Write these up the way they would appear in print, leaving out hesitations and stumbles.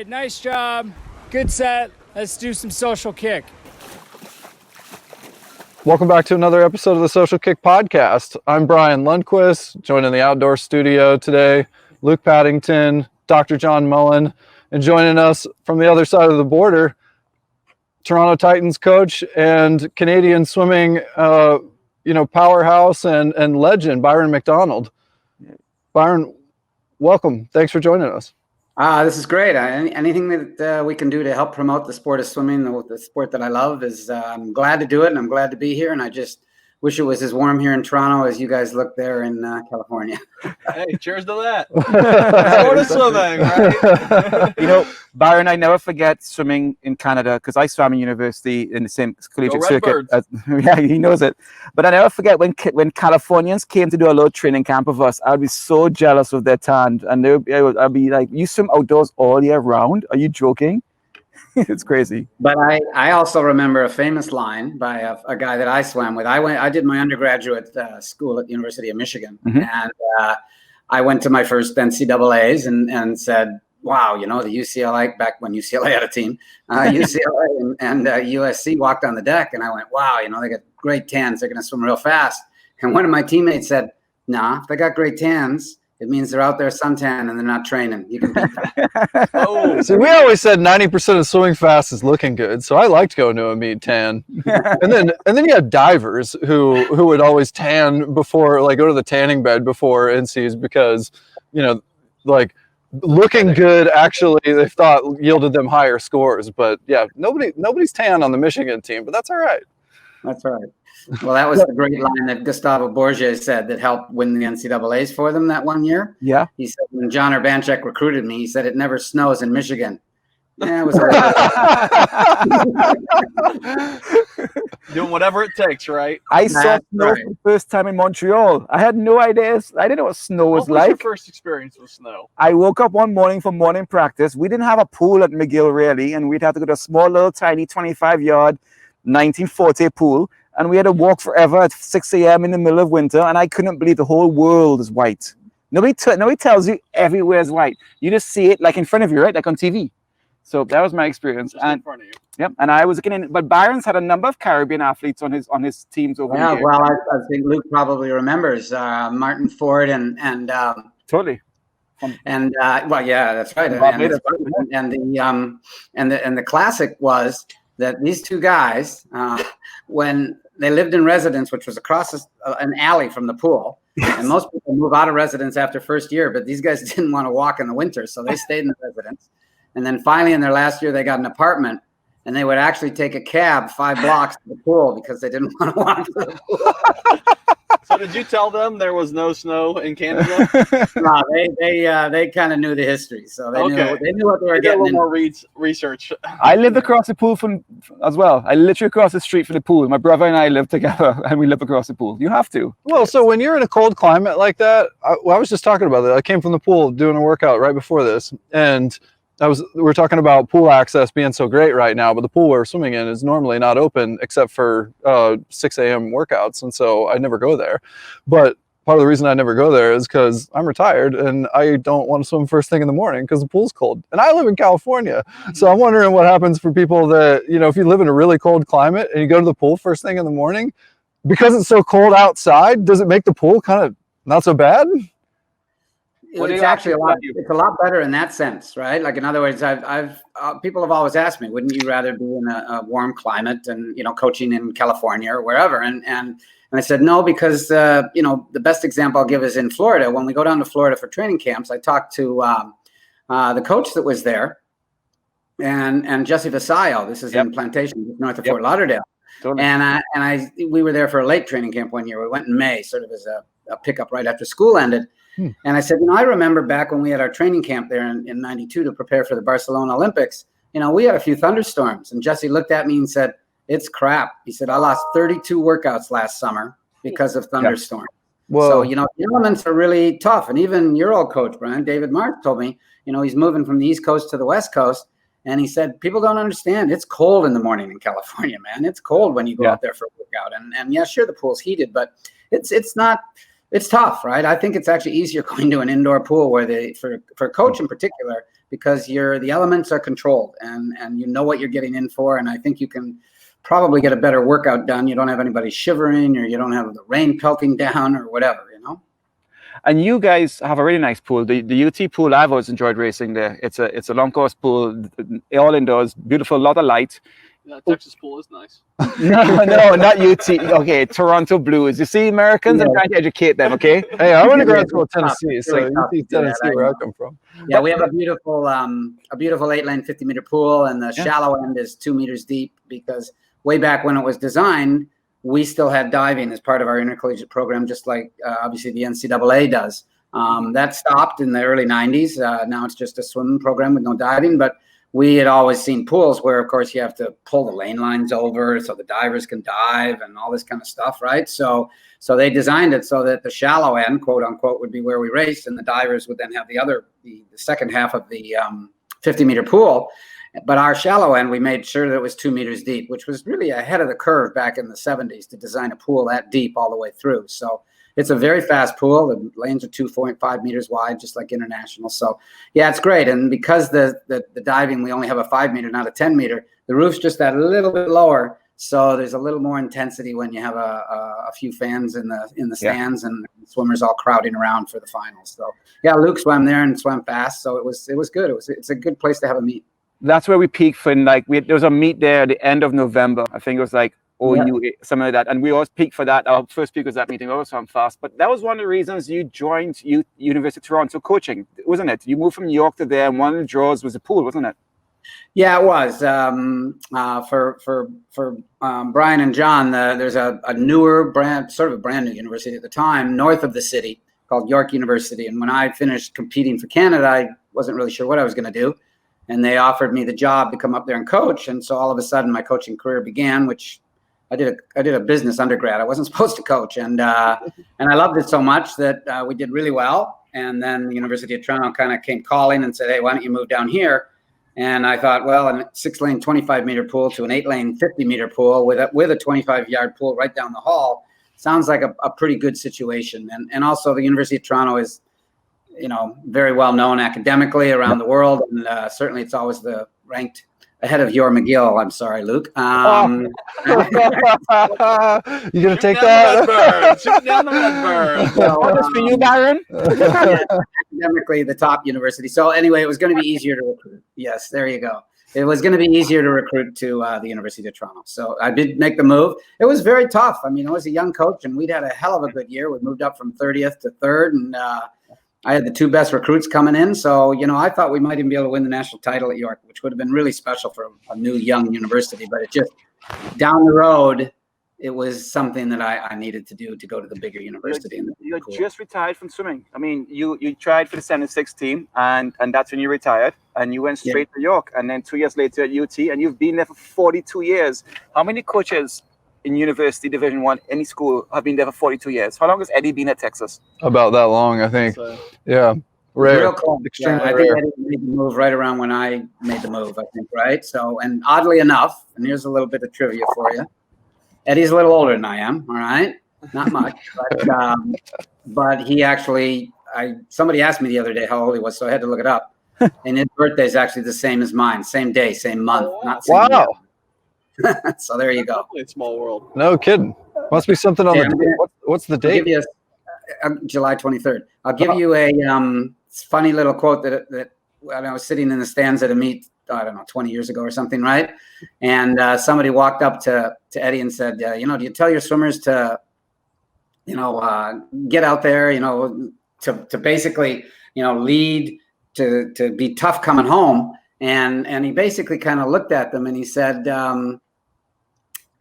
right, nice job. Good set. Let's do some social kick. Welcome back to another episode of the Social Kick Podcast. I'm Brian Lundquist, joined in the outdoor studio today, Luke Paddington, Dr. John Mullen, and joining us from the other side of the border, Toronto Titans coach and Canadian swimming powerhouse and legend, Byron MacDonald. Byron, welcome. Thanks for joining us. This is great. Anything that we can do to help promote the sport of swimming, the sport that I love, is I'm glad to do it, and I'm glad to be here. And I just wish it was as warm here in Toronto as you guys look there in California. Hey, cheers to that. Sport of swimming, right? You know, Byron, I never forget swimming in Canada because I swam in university in the same collegiate circuit. Yeah, he knows it. But I never forget when Californians came to do a little training camp with us. I'd be so jealous of their tan, and I'd be like, "You swim outdoors all year round? Are you joking?" It's crazy. But I also remember a famous line by a guy that I swam with. I did my undergraduate school at the University of Michigan, and I went to my first NCAAs and said, wow, the UCLA, back when UCLA had a team, UCLA and USC walked on the deck, and I went, wow, they got great tans. They're going to swim real fast. And one of my teammates said, nah, if they got great tans, it means they're out there suntan and they're not training. You can beat them. So we always said 90% of swimming fast is looking good. So I liked going to a meet tan. and then you had divers who would always tan before, like go to the tanning bed before NCs because, looking good actually they thought yielded them higher scores. But yeah, nobody's tan on the Michigan team, but that's all right. That's right. Well, that was the great line that Gustavo Borges said that helped win the NCAAs for them that one year. Yeah. He said, when John Urbanchek recruited me, he said, it never snows in Michigan. Yeah, it was doing whatever it takes, right? I saw snow for the first time in Montreal. I had no idea. I didn't know what snow was like. What was your first experience with snow? I woke up one morning for morning practice. We didn't have a pool at McGill, really, and we'd have to go to a small, little, tiny 25-yard 1940 pool. And we had to walk forever at 6 a.m. in the middle of winter, and I couldn't believe the whole world is white. Nobody tells you everywhere is white. You just see it like in front of you, right? Like on TV. So that was my experience. Just in front of you. Yep. And I was looking in, but Byron's had a number of Caribbean athletes on his teams over the years. Well, I think Luke probably remembers Martin Ford and totally. And yeah, that's right. And the classic was that these two guys, when they lived in residence, which was across an alley from the pool, and most people move out of residence after first year, but these guys didn't want to walk in the winter, so they stayed in the residence. And then finally, in their last year, they got an apartment, and they would actually take a cab 5 blocks to the pool because they didn't want to walk to the pool. So did you tell them there was no snow in Canada? No, they kind of knew the history, so they knew what they were getting. A little more research. I lived across the pool as well. I literally across the street from the pool. My brother and I lived together, and we live across the pool. You have to. Well, so when you're in a cold climate like that, I was just talking about that. I came from the pool doing a workout right before this, and we were talking about pool access being so great right now, but the pool we're swimming in is normally not open except for 6 a.m. workouts, and so I never go there. But part of the reason I never go there is because I'm retired and I don't want to swim first thing in the morning because the pool's cold. And I live in California, so I'm wondering what happens for people that, if you live in a really cold climate and you go to the pool first thing in the morning, because it's so cold outside, does it make the pool kind of not so bad? It's actually a lot better in that sense, right? Like, in other words, people have always asked me, wouldn't you rather be in a warm climate and, coaching in California or wherever? And I said, no, because, the best example I'll give is in Florida. When we go down to Florida for training camps, I talked to the coach that was there and Jesse Vasallo. This is in Plantation, north of Fort Lauderdale. Totally. And we were there for a late training camp one year. We went in May, sort of as a pickup right after school ended. And I said, I remember back when we had our training camp there in 92 to prepare for the Barcelona Olympics, we had a few thunderstorms. And Jesse looked at me and said, it's crap. He said, I lost 32 workouts last summer because of thunderstorms. Whoa. So, the elements are really tough. And even your old coach, Brian, David Mark, told me, he's moving from the East Coast to the West Coast. And he said, people don't understand. It's cold in the morning in California, man. It's cold when you go out there for a workout. And yeah, sure, the pool's heated, but it's not. It's tough, right? I think it's actually easier going to an indoor pool where for a coach in particular, because the elements are controlled and you know what you're getting in for. And I think you can probably get a better workout done. You don't have anybody shivering, or you don't have the rain pelting down or whatever, you know. And you guys have a really nice pool. The UT pool, I've always enjoyed racing there. It's a long course pool, all indoors, beautiful, lot of light. Yeah, Texas pool is nice. No, not UT. Okay, Toronto Blues. You see, Americans, I'm trying to educate them, okay? Hey, I went to grad school in Tennessee, so UT Tennessee, where I come from. Yeah, we have a beautiful 8-lane 50-meter pool, and the shallow end is 2 meters deep, because way back when it was designed, we still had diving as part of our intercollegiate program, just like obviously the NCAA does. That stopped in the early 90s. Now it's just a swimming program with no diving, but we had always seen pools where, of course, you have to pull the lane lines over so the divers can dive and all this kind of stuff, right? So they designed it so that the shallow end, quote unquote, would be where we raced, and the divers would then have the second half of the 50-meter pool. But our shallow end, we made sure that it was 2 meters deep, which was really ahead of the curve back in the 70s to design a pool that deep all the way through. So it's a very fast pool. The lanes are 2.5 meters wide, just like international. So yeah, it's great. And because the diving, we only have a 5 meter, not a 10 meter, the roof's just that little bit lower. So there's a little more intensity when you have a few fans in the stands and swimmers all crowding around for the finals. So yeah, Luke swam there and swam fast. So it was good. It's a good place to have a meet. That's where we peaked for, like, there was a meet there at the end of November. I think it was like OU, something like that. And we always peaked for that. Our first peak was that meeting. We always swam fast. But that was one of the reasons you joined University of Toronto coaching, wasn't it? You moved from New York to there, and one of the draws was the pool, wasn't it? Yeah, it was. For Brian and John, there's a newer brand new university at the time, north of the city, called York University. And when I finished competing for Canada, I wasn't really sure what I was going to do. And they offered me the job to come up there and coach. And so all of a sudden my coaching career began, which I did a business undergrad. I wasn't supposed to coach. And I loved it so much that we did really well. And then the University of Toronto kind of came calling and said, hey, why don't you move down here? And I thought, well, a 6-lane 25-meter pool to an 8-lane 50-meter pool with a 25-yard pool right down the hall sounds like a pretty good situation. And also the University of Toronto is, very well known academically around the world, and certainly it's always ranked ahead of your McGill. I'm sorry, Luke. You gonna take that? Shoot down the Redbird. For you, Byron. Academically, the top university. So anyway, it was going to be easier to recruit. Yes, there you go. It was going to be easier to recruit to the University of Toronto. So I did make the move. It was very tough. I mean, I was a young coach, and we'd had a hell of a good year. We moved up from 30th to 3rd, and I had the 2 best recruits coming in. So, I thought we might even be able to win the national title at York, which would have been really special for a new young university. But it just, down the road, it was something that I needed to do to go to the bigger university. You just retired from swimming. I mean, you tried for the 76 team, and that's when you retired, and you went straight to York. And then 2 years later at UT, and you've been there for 42 years. How many coaches in University Division I, any school, have been there for 42 years? How long has Eddie been at Texas? About that long, I think. So, yeah. Rare. Real cool. Extremely I rare. think Eddie made the move right around when I made the move, I think, right? So, and oddly enough, and here's a little bit of trivia for you. Eddie's a little older than I am, all right? Not much. But he actually, somebody asked me the other day how old he was, so I had to look it up. And his birthday is actually the same as mine. Same day, same month. Not same year. So there you go. Definitely a small world. No kidding. Must be something on the. What's the I'll date? give you July 23rd. I'll give you a funny little quote that when I was sitting in the stands at a meet, I don't know, 20 years ago or something, right? And somebody walked up to Eddie and said, do you tell your swimmers to, get out there, to basically, lead, to be tough coming home. And he basically kind of looked at them and he said,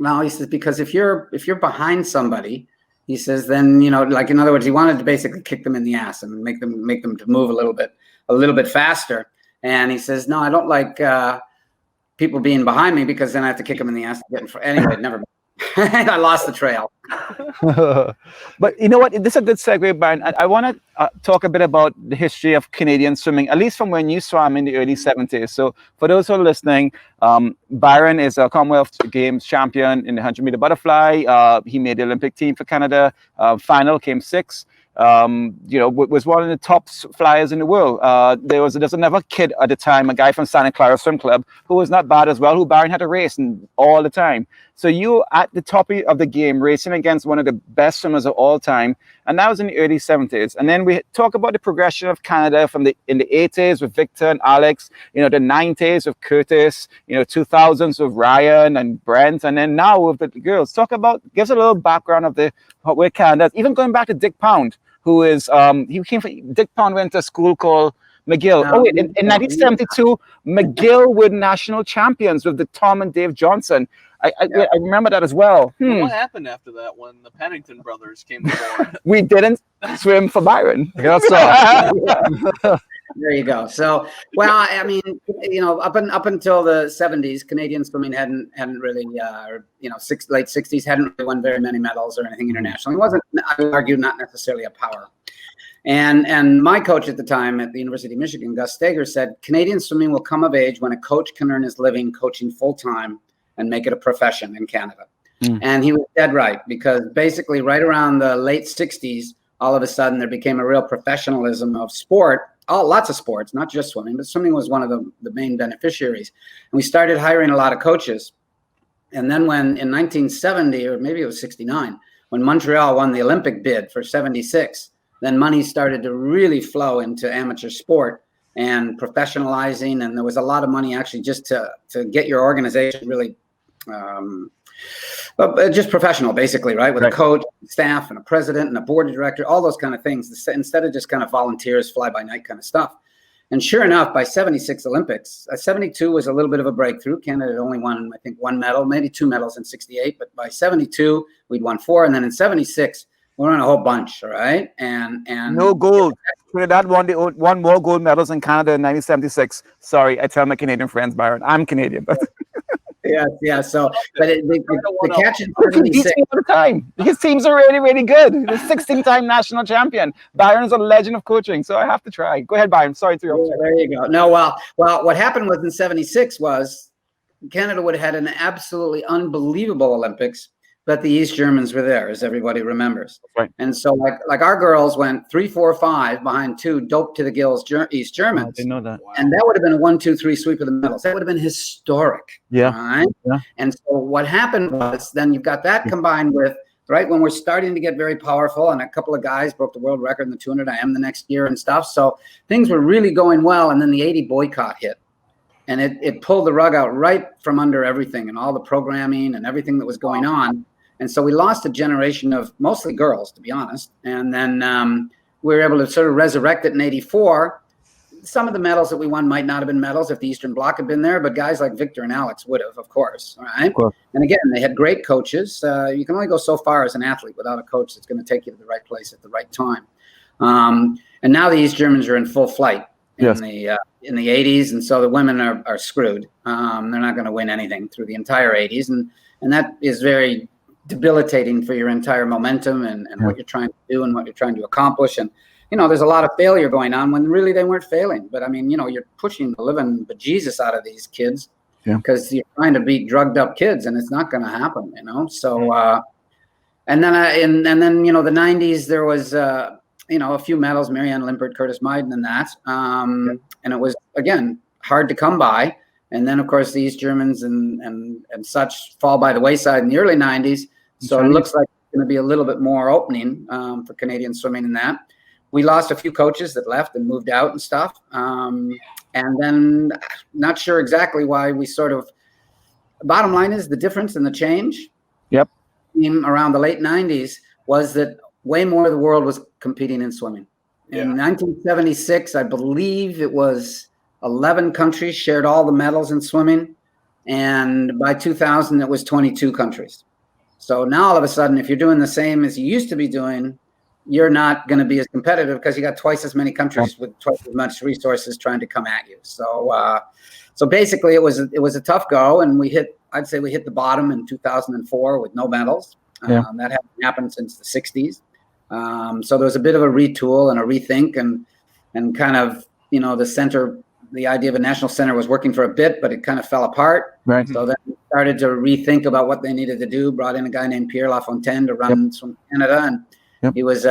no, he says, because if you're behind somebody, he says, then, like, in other words, he wanted to basically kick them in the ass and make them to move a little bit faster. And he says, no, I don't like people being behind me, because then I have to kick them in the ass to get in front. Anyway, never mind. I lost the trail. But you know what? This is a good segue, Byron. I want to talk a bit about the history of Canadian swimming, at least from when you swam in the early 70s. So for those who are listening, Byron is a Commonwealth Games champion in the 100-meter butterfly. He made the Olympic team for Canada. Final came 6th. was one of the top flyers in the world. There's another kid at the time, a guy from Santa Clara Swim Club, who was not bad as well, who Byron had to race all the time. So you at the top of the game, racing against one of the best swimmers of all time, and that was in the early 70s. And then we talk about the progression of Canada in the 80s with Victor and Alex, the 90s with Curtis, 2000s with Ryan and Brent, and then now with the girls. Give us a little background of where Canada, even going back to Dick Pound, who is Dick Pound went to a school called McGill. In 1972, McGill were national champions with the Tom and Dave Johnson. I remember that as well. What happened after that when the Pennington brothers came aboard? We didn't swim for Byron. That's all. There you go. So, well, I mean, up until the 70s, Canadian swimming hadn't really, late 60s hadn't really won very many medals or anything internationally. It wasn't, I would argue, not necessarily a power. And my coach at the time at the University of Michigan, Gus Steger, said Canadian swimming will come of age when a coach can earn his living coaching full time and make it a profession in Canada. And he was dead right, because basically right around the late 60s, all of a sudden there became a real professionalism of sport. Lots of sports, not just swimming, but swimming was one of the main beneficiaries. And we started hiring a lot of coaches. And then when in 1970, or maybe it was 69, when Montreal won the Olympic bid for 76, then money started to really flow into amateur sport and professionalizing. And there was a lot of money actually just to get your organization really just professional, basically, right? With a coach, staff, and a president, and a board of director, all those kind of things, instead of just kind of volunteers, fly-by-night kind of stuff. And sure enough, by 76 Olympics, 72 was a little bit of a breakthrough. Canada had only won, I think, 1 medal, maybe 2 medals in 68. But by 72, we'd won 4. And then in 76, we won a whole bunch, all right? And no gold. Trinidad won more gold medals in Canada in 1976. Sorry, I tell my Canadian friends, Byron, I'm Canadian. But Yeah. So, but the catch in 76 all the time. His teams are really, really good. The 16-time national champion. Byron is a legend of coaching, so I have to try. Go ahead, Byron. Sorry to interrupt. Yeah, there you go. No, well, what happened was in 76 was Canada would have had an absolutely unbelievable Olympics, but the East Germans were there, as everybody remembers. Right. And so, like our girls went 3, 4, 5 behind 2 doped to the gills East Germans. I didn't know that. And that would have been a 1, 2, 3 sweep of the medals. That would have been historic. Yeah. Right? Yeah. And so what happened was then you've got that combined with, right, when we're starting to get very powerful, and a couple of guys broke the world record in the 200 IM the next year and stuff. So things were really going well. And then the 80 boycott hit. And it pulled the rug out right from under everything and all the programming and everything that was going on. And so we lost a generation of mostly girls, to be honest. And then we were able to sort of resurrect it in 84. Some of the medals that we won might not have been medals if the Eastern Bloc had been there, but guys like Victor and Alex would have, of course. All right. Of course. And again, they had great coaches. You can only go so far as an athlete without a coach that's going to take you to the right place at the right time. And now the East Germans are in full flight in the 80s. And so the women are screwed. They're not going to win anything through the entire 80s. And that is very debilitating for your entire momentum and what you're trying to do and what you're trying to accomplish. And, there's a lot of failure going on when really they weren't failing. But I mean, you're pushing the living bejesus out of these kids because you're trying to beat drugged up kids, and it's not going to happen, So, and then the 90s, there was, a few medals, Marianne Limpert, Curtis Meiden, and that. And it was, again, hard to come by. And then, of course, the East Germans and such fall by the wayside in the early 90s. So it looks like it's going to be a little bit more opening for Canadian swimming in that. We lost a few coaches that left and moved out and stuff. And then not sure exactly why we bottom line is the difference and the change around the late 90s was that way more of the world was competing in swimming. In 1976, I believe it was 11 countries shared all the medals in swimming. And by 2000, it was 22 countries. So now all of a sudden, if you're doing the same as you used to be doing, you're not going to be as competitive because you got twice as many countries with twice as much resources trying to come at you. So, so basically it was a tough go, and I'd say we hit the bottom in 2004 with no medals. That hadn't happened since the 60s. So there was a bit of a retool and a rethink and kind of, the idea of a national center was working for a bit, but it kind of fell apart. Right. So then we started to rethink about what they needed to do, brought in a guy named Pierre Lafontaine to run Swim Canada. And he was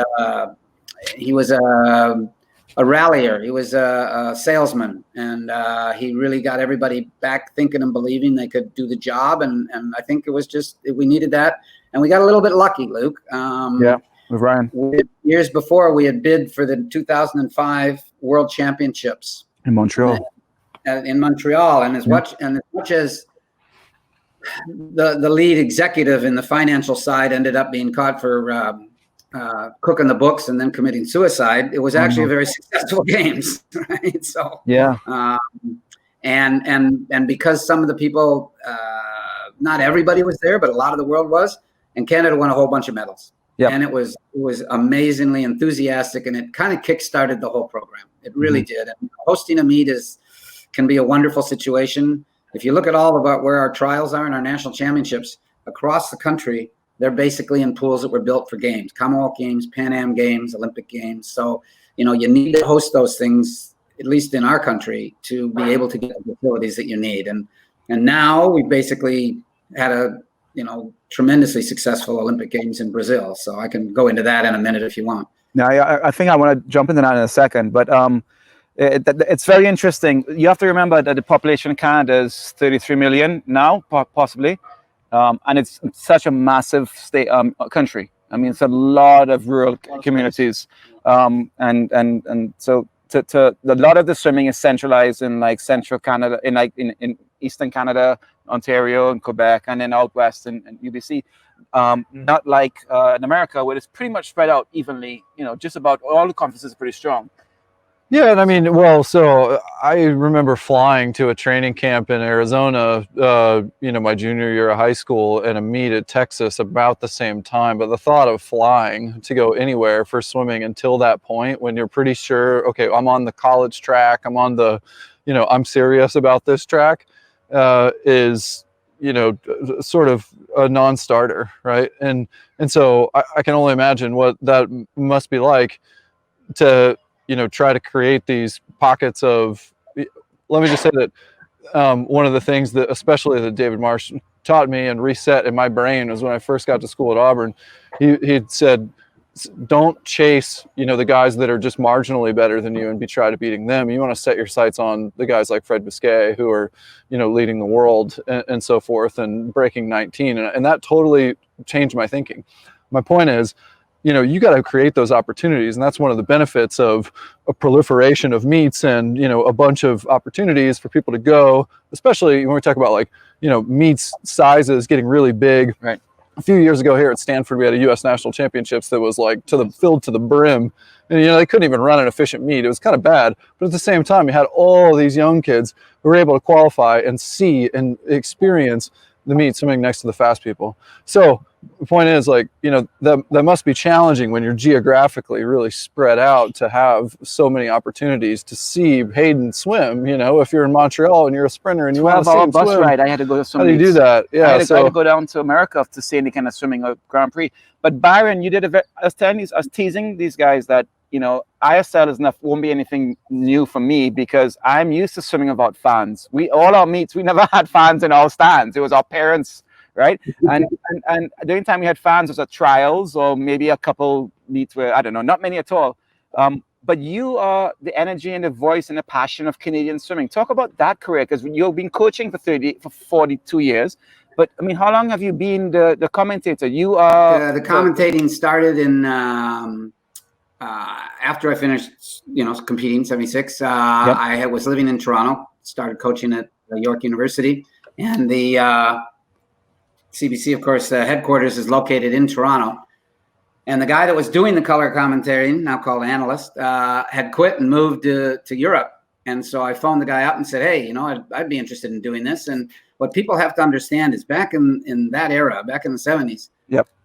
he was a rallier. He was a salesman, and he really got everybody back thinking and believing they could do the job. And I think it was just we needed that, and we got a little bit lucky, Luke. With Ryan. Years before, we had bid for the 2005 World Championships In Montreal. In Montreal, and as much as the lead executive in the financial side ended up being caught for cooking the books and then committing suicide, it was actually a very successful games, right? So and because some of the people, not everybody was there, but a lot of the world was, and Canada won a whole bunch of medals. Yeah, and it was amazingly enthusiastic, and it kind of kick-started the whole program. It really did. And hosting a meet can be a wonderful situation. If you look at all about where our trials are in our national championships across the country, they're basically in pools that were built for games, Commonwealth Games, Pan Am Games, Olympic Games. So, you need to host those things, at least in our country, to be able to get the facilities that you need. And now we basically had a tremendously successful Olympic Games in Brazil. So I can go into that in a minute if you want. Now, I think I want to jump into that in a second, but it's very interesting. You have to remember that the population in Canada is 33 million now, possibly, and it's such a massive country. I mean, it's a lot of rural communities, and so a lot of the swimming is centralized in like central Canada, in eastern Canada, Ontario and Quebec, and then out west in UBC. Not like in America, where it's pretty much spread out evenly. Just about all the conferences are pretty strong. Yeah, and I mean, so I remember flying to a training camp in Arizona, my junior year of high school, and a meet at Texas about the same time. But the thought of flying to go anywhere for swimming until that point, when you're pretty sure, okay, I'm on the college track, I'm on the, I'm serious about this track, is, sort of a non-starter, right? And so I can only imagine what that must be like to, try to create these pockets of, let me just say that one of the things that, especially that David Marsh taught me and reset in my brain was when I first got to school at Auburn, he'd said, don't chase, the guys that are just marginally better than you and try to beating them. You want to set your sights on the guys like Fred Biscay, who are, leading the world and so forth and breaking 19. And that totally changed my thinking. My point is, you got to create those opportunities. And that's one of the benefits of a proliferation of meets and, a bunch of opportunities for people to go, especially when we talk about like, meets sizes getting really big. Right. A few years ago here at Stanford, we had a U.S. National Championships that was like filled to the brim. And, they couldn't even run an efficient meet. It was kind of bad. But at the same time, you had all these young kids who were able to qualify and see and experience the meet swimming next to the fast people. So the point is, like, that must be challenging when you're geographically really spread out to have so many opportunities to see Hayden swim. If you're in Montreal and you're a sprinter and you want to see him bus swim, ride, I had to go to some how do you do that? Yeah, I had to go down to America to see any kind of swimming or Grand Prix. But Byron, you did I was teasing these guys that ISL won't be anything new for me because I'm used to swimming without fans. All our meets, we never had fans in our stands. It was our parents, right? And the only time we had fans was at trials or maybe a couple meets where, I don't know, not many at all. But you are the energy and the voice and the passion of Canadian swimming. Talk about that career, because you've been coaching for 42 years. But I mean, how long have you been the commentator? You are the commentating started in after I finished, competing 76. I was living in Toronto. Started coaching at York University, and the CBC, of course, the headquarters is located in Toronto. And the guy that was doing the color commentary, now called analyst, had quit and moved to Europe. And so I phoned the guy up and said, hey, I'd be interested in doing this. And what people have to understand is back in that era, back in the 70s,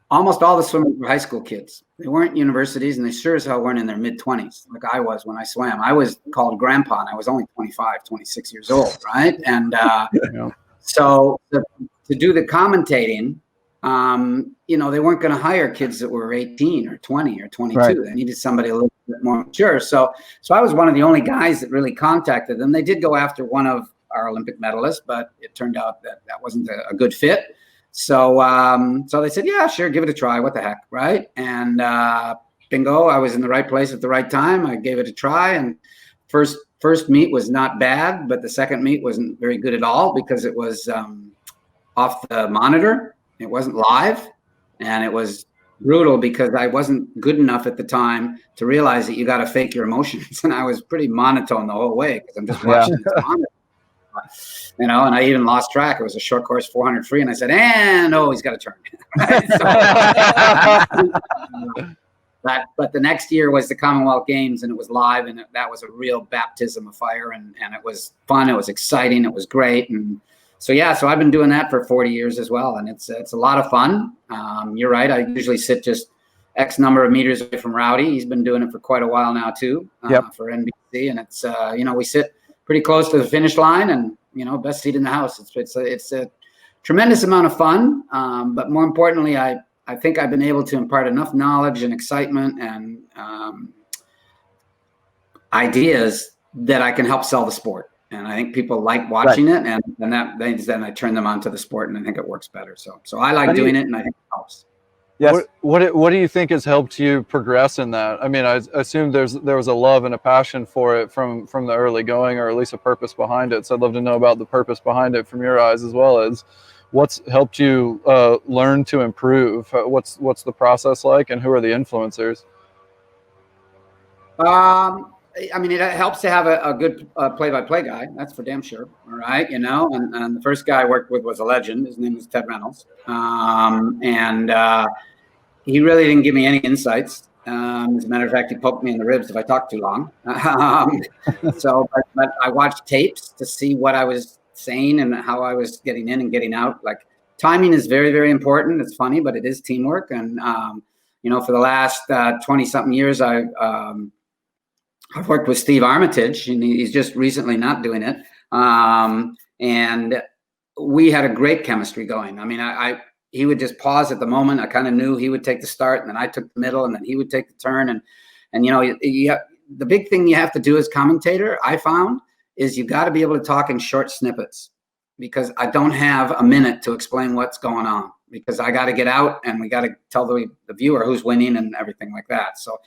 almost all the swimmers were high school kids. They weren't universities, and they sure as hell weren't in their mid-20s like I was when I swam. I was called grandpa, and I was only 25, 26 years old, right? And so to do the commentating, they weren't going to hire kids that were 18 or 20 or 22. Right. They needed somebody a little bit more mature. So I was one of the only guys that really contacted them. They did go after one of our Olympic medalists, but it turned out that wasn't a good fit. So they said, yeah, sure, give it a try. What the heck, right? And bingo, I was in the right place at the right time. I gave it a try, and first meet was not bad, but the second meet wasn't very good at all because it was off the monitor. It wasn't live, and it was brutal because I wasn't good enough at the time to realize that you got to fake your emotions, and I was pretty monotone the whole way because I'm just watching this monitor. And I even lost track. It was a short course 400 free, and I said, "And he's got to turn." But the next year was the Commonwealth Games, and it was live, and that was a real baptism of fire, and it was fun. It was exciting. It was great, and so I've been doing that for 40 years as well, and it's a lot of fun. You're right. I usually sit just X number of meters away from Rowdy. He's been doing it for quite a while now too, for NBC, and it's we sit pretty close to the finish line, and best seat in the house. It's a tremendous amount of fun, but more importantly, I think I've been able to impart enough knowledge and excitement and ideas that I can help sell the sport. And I think people like watching it, and then I turn them onto the sport, and I think it works better. So I like doing it, and I think it helps. Yes. What do you think has helped you progress in that? I mean, I assume there was a love and a passion for it from the early going, or at least a purpose behind it. So I'd love to know about the purpose behind it from your eyes, as well as what's helped you learn to improve. What's the process like, and who are the influencers? I mean, it helps to have a good play-by-play guy. That's for damn sure. All right, and the first guy I worked with was a legend. His name was Ted Reynolds, and he really didn't give me any insights. As a matter of fact, he poked me in the ribs if I talked too long. But I watched tapes to see what I was saying and how I was getting in and getting out. Like, timing is very, very important. It's funny, but it is teamwork. And for the last 20-something years, I've worked with Steve Armitage, and he's just recently not doing it. And we had a great chemistry going. I mean, he would just pause at the moment. I kind of knew he would take the start, and then I took the middle, and then he would take the turn. And the big thing you have to do as commentator, I found, is you got to be able to talk in short snippets, because I don't have a minute to explain what's going on, because I got to get out and we got to tell the viewer who's winning and everything like that. So,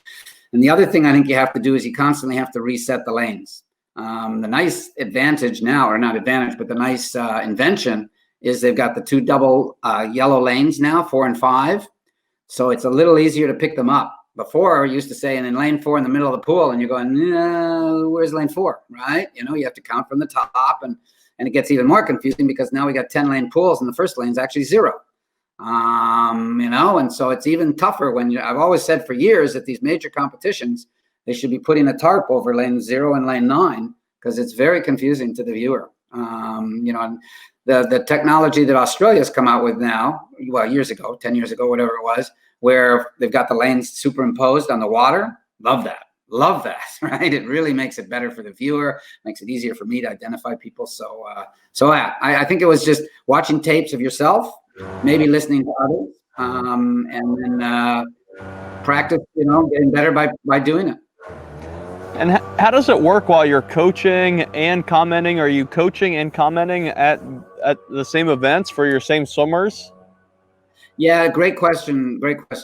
and the other thing I think you have to do is you constantly have to reset the lanes. The nice advantage now, or not advantage, but the nice invention is they've got the two double yellow lanes now, 4 and 5. So it's a little easier to pick them up. Before, I used to say, and in lane 4 in the middle of the pool, and you're going, no, where's lane 4, right? You have to count from the top, and it gets even more confusing because now we got 10 lane pools, and the first lane's actually 0. And so it's even tougher when I've always said for years that these major competitions, they should be putting a tarp over lane 0 and lane 9, because it's very confusing to the viewer. And the technology that Australia's come out with now, well, years ago, 10 years ago, whatever it was, where they've got the lanes superimposed on the water. Love that, right? It really makes it better for the viewer, makes it easier for me to identify people. So I think it was just watching tapes of yourself, maybe listening to others, and then practice, getting better by doing it. And how does it work while you're coaching and commenting? Are you coaching and commenting at the same events for your same swimmers? Yeah, great question,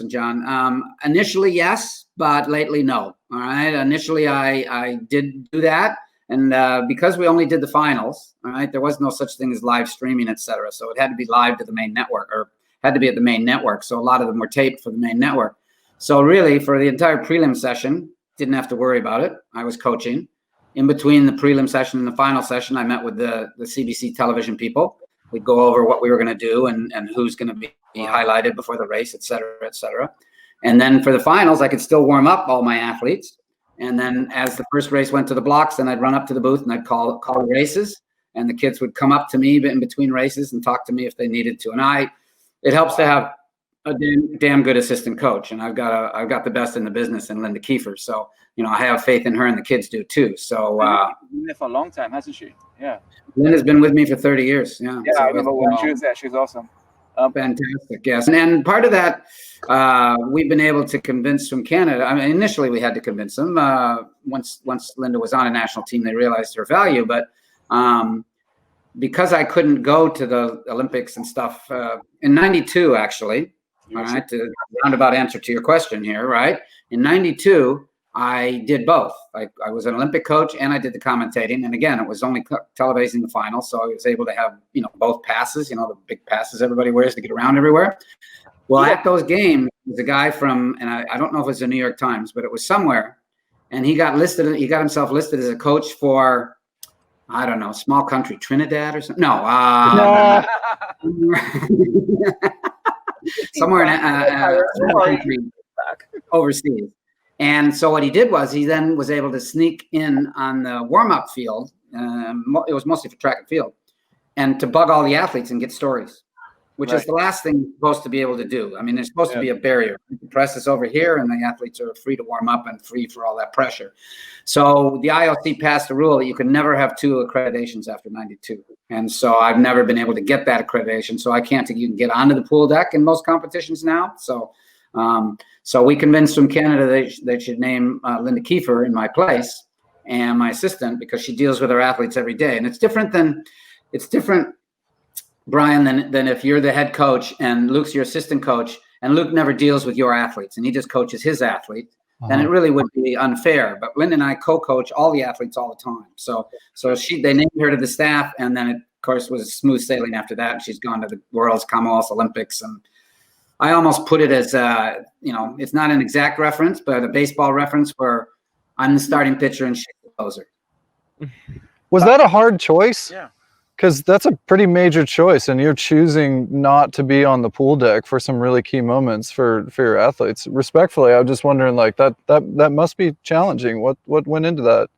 John. Initially, yes, but lately, no. All right. Initially, I did do that, and because we only did the finals, all right, there was no such thing as live streaming, etc. So it had to be live to the main network, or had to be at the main network. So a lot of them were taped for the main network. So really, for the entire prelim session, didn't have to worry about it. I was coaching. In between the prelim session and the final session, I met with the CBC television people. We'd go over what we were going to do and who's going to be highlighted before the race, et cetera, et cetera. And then for the finals, I could still warm up all my athletes. And then as the first race went to the blocks, then I'd run up to the booth and I'd call the races. And the kids would come up to me in between races and talk to me if they needed to. And it helps to have a damn good assistant coach. And I've got the best in the business in Linda Kiefer. So, I have faith in her, and the kids do too. So been there for a long time, hasn't she? Yeah. Linda's been with me for 30 years. Yeah. Yeah, so I remember when she was there. She was awesome. Fantastic. Yes. And part of that, we've been able to convince from Canada. I mean, initially we had to convince them. Once Linda was on a national team, they realized her value. But because I couldn't go to the Olympics and stuff in '92, actually, All right, to roundabout answer to your question here, right? In '92, I did both. I was an Olympic coach and I did the commentating. And again, it was only televising the final, so I was able to have both passes. The big passes everybody wears to get around everywhere. Well, at those games, there's a guy from, and I don't know if it was the New York Times, but it was somewhere, and he got himself listed as a coach for, I don't know, small country, Trinidad or something. No. Somewhere in a country overseas. And so what he did was he then was able to sneak in on the warm-up field. It was mostly for track and field, and to bug all the athletes and get stories, which is the last thing you're supposed to be able to do. I mean, there's supposed to be a barrier. The press is over here, and the athletes are free to warm up and free for all that pressure. So the IOC passed a rule that you can never have 2 accreditations after '92. And so I've never been able to get that accreditation. So I can't think you can get onto the pool deck in most competitions now. So we convinced from Canada they should name Linda Kiefer in my place and my assistant, because she deals with our athletes every day. And it's different, Brian, than if you're the head coach and Luke's your assistant coach, and Luke never deals with your athletes and he just coaches his athlete. Then it really would be unfair. But Linda and I co-coach all the athletes all the time. So they named her to the staff, and then it, of course, was smooth sailing after that. She's gone to the Worlds, Commonwealth, Olympics, and I almost put it as it's not an exact reference, but a baseball reference where I'm the starting pitcher and she's the closer. Was that a hard choice? Yeah. Because that's a pretty major choice, and you're choosing not to be on the pool deck for some really key moments for your athletes. Respectfully, I'm just wondering, like, that must be challenging. What went into that?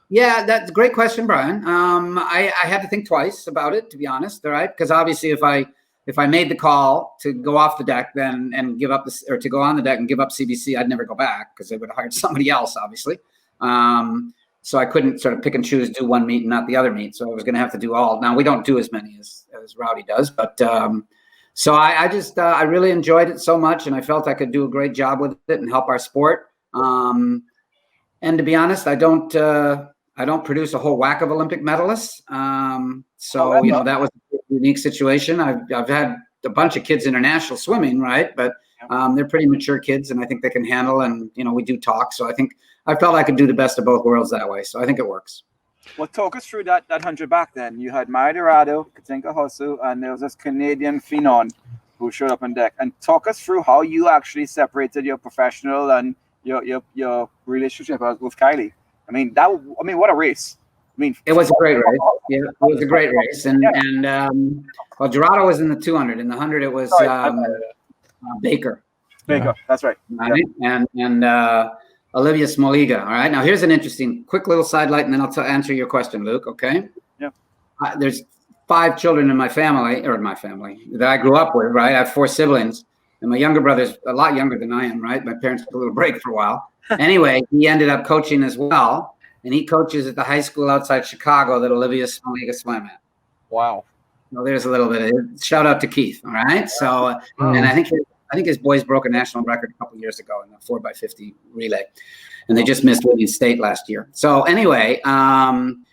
Yeah, that's a great question, Brian. I had to think twice about it, to be honest. All right, because obviously, if I made the call to go off the deck and give up or to go on the deck and give up CBC, I'd never go back, because they would have hired somebody else, obviously. So I couldn't sort of pick and choose, do one meet and not the other meet. So I was going to have to do all. Now we don't do as many as Rowdy does, but so I really enjoyed it so much, and I felt I could do a great job with it and help our sport. And to be honest, I don't produce a whole whack of Olympic medalists. So that was a unique situation. I've had a bunch of kids international swimming, right? But they're pretty mature kids, and I think they can handle. And we do talk. So I felt I could do the best of both worlds that way. So I think it works. Well, talk us through that 100 back then. You had Maya Dorado, Katinka Hosu, and there was this Canadian phenom who showed up on deck. And talk us through how you actually separated your professional and your relationship with Kylie. What a race. It was a great race. Yeah, it was a great race. And Dorado was in the 200. In the 100, it was Baker. Baker, that's right. Right? Yeah. And Olivia Smoliga. All right. Now, here's an interesting, quick little sidelight, and then I'll answer your question, Luke. Okay. Yeah. There's 5 children in my family that I grew up with. Right. I have 4 siblings, and my younger brother's a lot younger than I am. Right. My parents took a little break for a while. Anyway, he ended up coaching as well, and he coaches at the high school outside Chicago that Olivia Smoliga swam at. Wow. Well, there's a little bit of shout out to Keith. All right. So, and I think his boys broke a national record a couple of years ago in the 4x50 relay, and they just missed William State last year. So anyway, obviously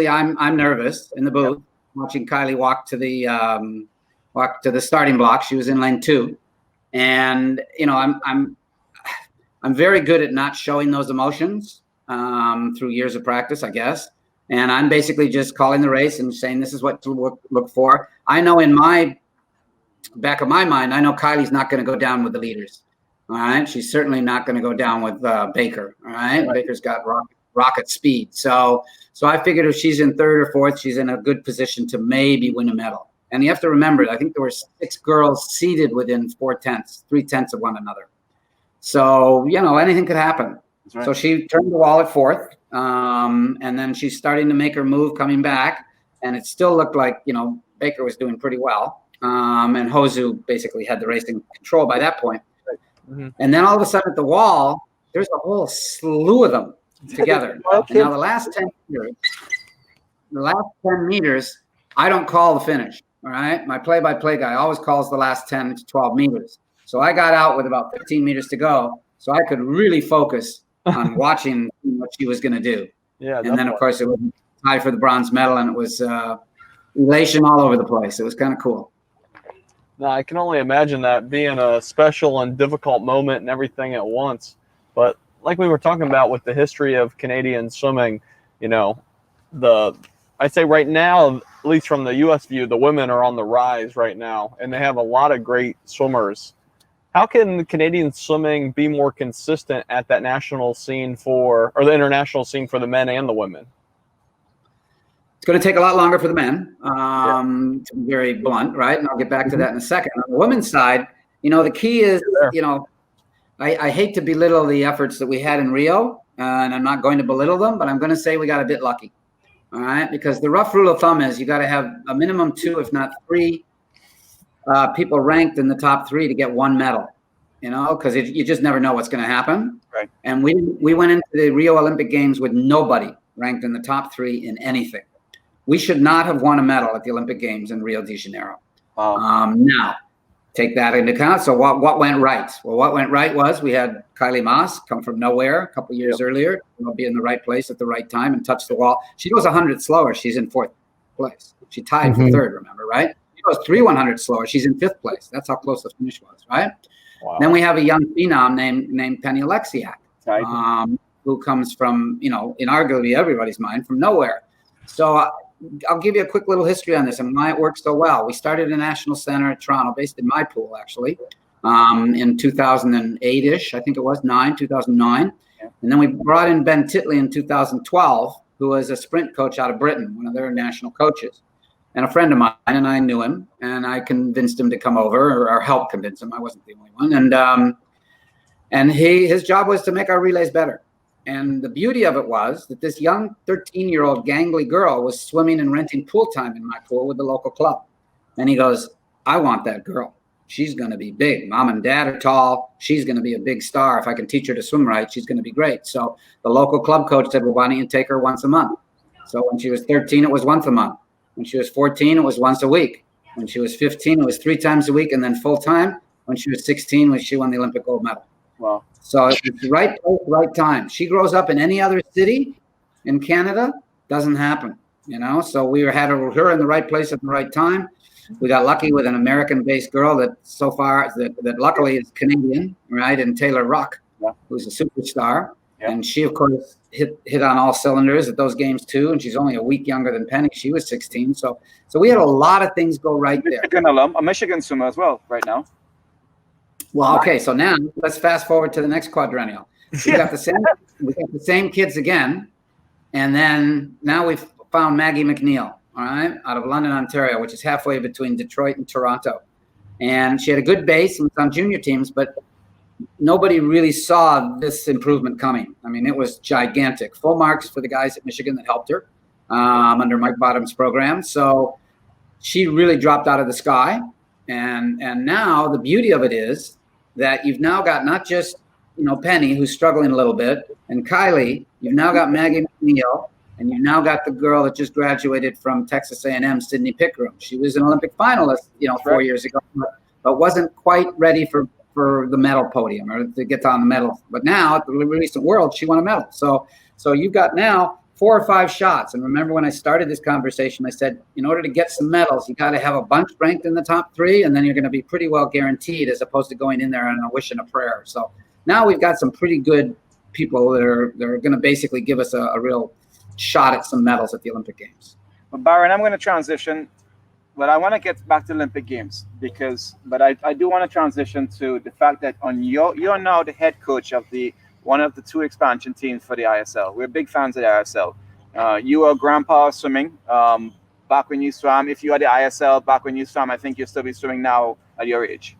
I'm nervous in the booth watching Kylie walk to the starting block. She was in lane 2, and I'm very good at not showing those emotions through years of practice, I guess. And I'm basically just calling the race and saying this is what to look for. I know in my back of my mind, I know Kylie's not going to go down with the leaders. All right. She's certainly not going to go down with Baker. All right. Baker's got rocket speed. So I figured if she's in 3rd or 4th, she's in a good position to maybe win a medal. And you have to remember, I think there were 6 girls seated within 3/10 of one another. So, anything could happen. Right. So she turned the wall at 4th. And then she's starting to make her move coming back. And it still looked like, Baker was doing pretty well. And Hosu basically had the racing control by that point. Mm-hmm. And then all of a sudden at the wall, there's a whole slew of them together. Now the last 10 meters, I don't call the finish. All right. My play-by-play guy always calls the last 10 to 12 meters. So I got out with about 15 meters to go. So I could really focus on watching what she was going to do. Yeah. And then of course it was tie for the bronze medal, and it was elation all over the place. It was kind of cool. No, I can only imagine that being a special and difficult moment and everything at once. But like we were talking about with the history of Canadian swimming, you know, I'd say right now, at least from the U.S. view, the women are on the rise right now, and they have a lot of great swimmers. How can Canadian swimming be more consistent at that national scene or the international scene for the men and the women? It's going to take a lot longer for the men, to be very blunt, right? And I'll get back to that in a second. On the women's side, the key is, I hate to belittle the efforts that we had in Rio, and I'm not going to belittle them, but I'm going to say we got a bit lucky, all right? Because the rough rule of thumb is you got to have a minimum 2, if not 3, people ranked in the top 3 to get 1 medal, because you just never know what's going to happen. Right. And we went into the Rio Olympic Games with nobody ranked in the top 3 in anything. We should not have won a medal at the Olympic Games in Rio de Janeiro. Wow. Now, take that into account. So what went right? Well, what went right was we had Kylie Masse come from nowhere a couple years earlier, be in the right place at the right time and touch the wall. She goes 100 slower. She's in 4th place. She tied for 3rd, remember, right? She goes 3 100 slower. She's in 5th place. That's how close the finish was, right? Wow. Then we have a young phenom named Penny Alexiak, who comes from, in arguably everybody's mind, from nowhere. So I'll give you a quick little history on this and why it works so well. We started a national center at Toronto, based in my pool, actually, in 2008-ish, I think it was, 2009. Yeah. And then we brought in Ben Titley in 2012, who was a sprint coach out of Britain, one of their national coaches. And a friend of mine, and I knew him, and I convinced him to come over, or helped convince him. I wasn't the only one. And his job was to make our relays better. And the beauty of it was that this young 13-year-old gangly girl was swimming and renting pool time in my pool with the local club. And he goes, I want that girl. She's going to be big. Mom and dad are tall. She's going to be a big star. If I can teach her to swim right, she's going to be great. So the local club coach said, well, why don't you take her once a month? So when she was 13, it was once a month. When she was 14, it was once a week. When she was 15, it was 3 times a week and then full time. When she was 16, she won the Olympic gold medal. Wow. So it's the right place, right time. She grows up in any other city in Canada, doesn't happen, So we had her in the right place at the right time. We got lucky with an American-based girl that so far, that luckily is Canadian, right? And Taylor Ruck, who's a superstar. Yeah. And she, of course, hit on all cylinders at those games too. And she's only a week younger than Penny. She was 16. So we had a lot of things go right there. Michigan alum, a Michigan swimmer as well right now. Well, okay, so now let's fast forward to the next quadrennial. We got the same kids again, and then now we've found Maggie McNeil, all right, out of London, Ontario, which is halfway between Detroit and Toronto. And she had a good base and was on junior teams, but nobody really saw this improvement coming. I mean, it was gigantic. Full marks for the guys at Michigan that helped her under Mike Bottom's program. So she really dropped out of the sky. And now the beauty of it is that you've now got not just, Penny, who's struggling a little bit, and Kylie, you've now got Maggie McNeil, and you've now got the girl that just graduated from Texas A&M, Sydney Pickram. She was an Olympic finalist, 4 years ago, but wasn't quite ready for the medal podium or to get on the medal. But now at the recent World, she won a medal. So you've got now 4 or 5 shots. And remember when I started this conversation, I said, in order to get some medals, you got to have a bunch ranked in the top 3, and then you're going to be pretty well guaranteed as opposed to going in there on a wish and a prayer. So now we've got some pretty good people that are going to basically give us a real shot at some medals at the Olympic Games. Well, Byron, I'm going to transition, but I want to get back to Olympic Games but I do want to transition to the fact that you're now the head coach of one of the 2 expansion teams for the ISL. We're big fans of the ISL. You were grandpa swimming back when you swam. If you had the ISL back when you swam, I think you'll still be swimming now at your age.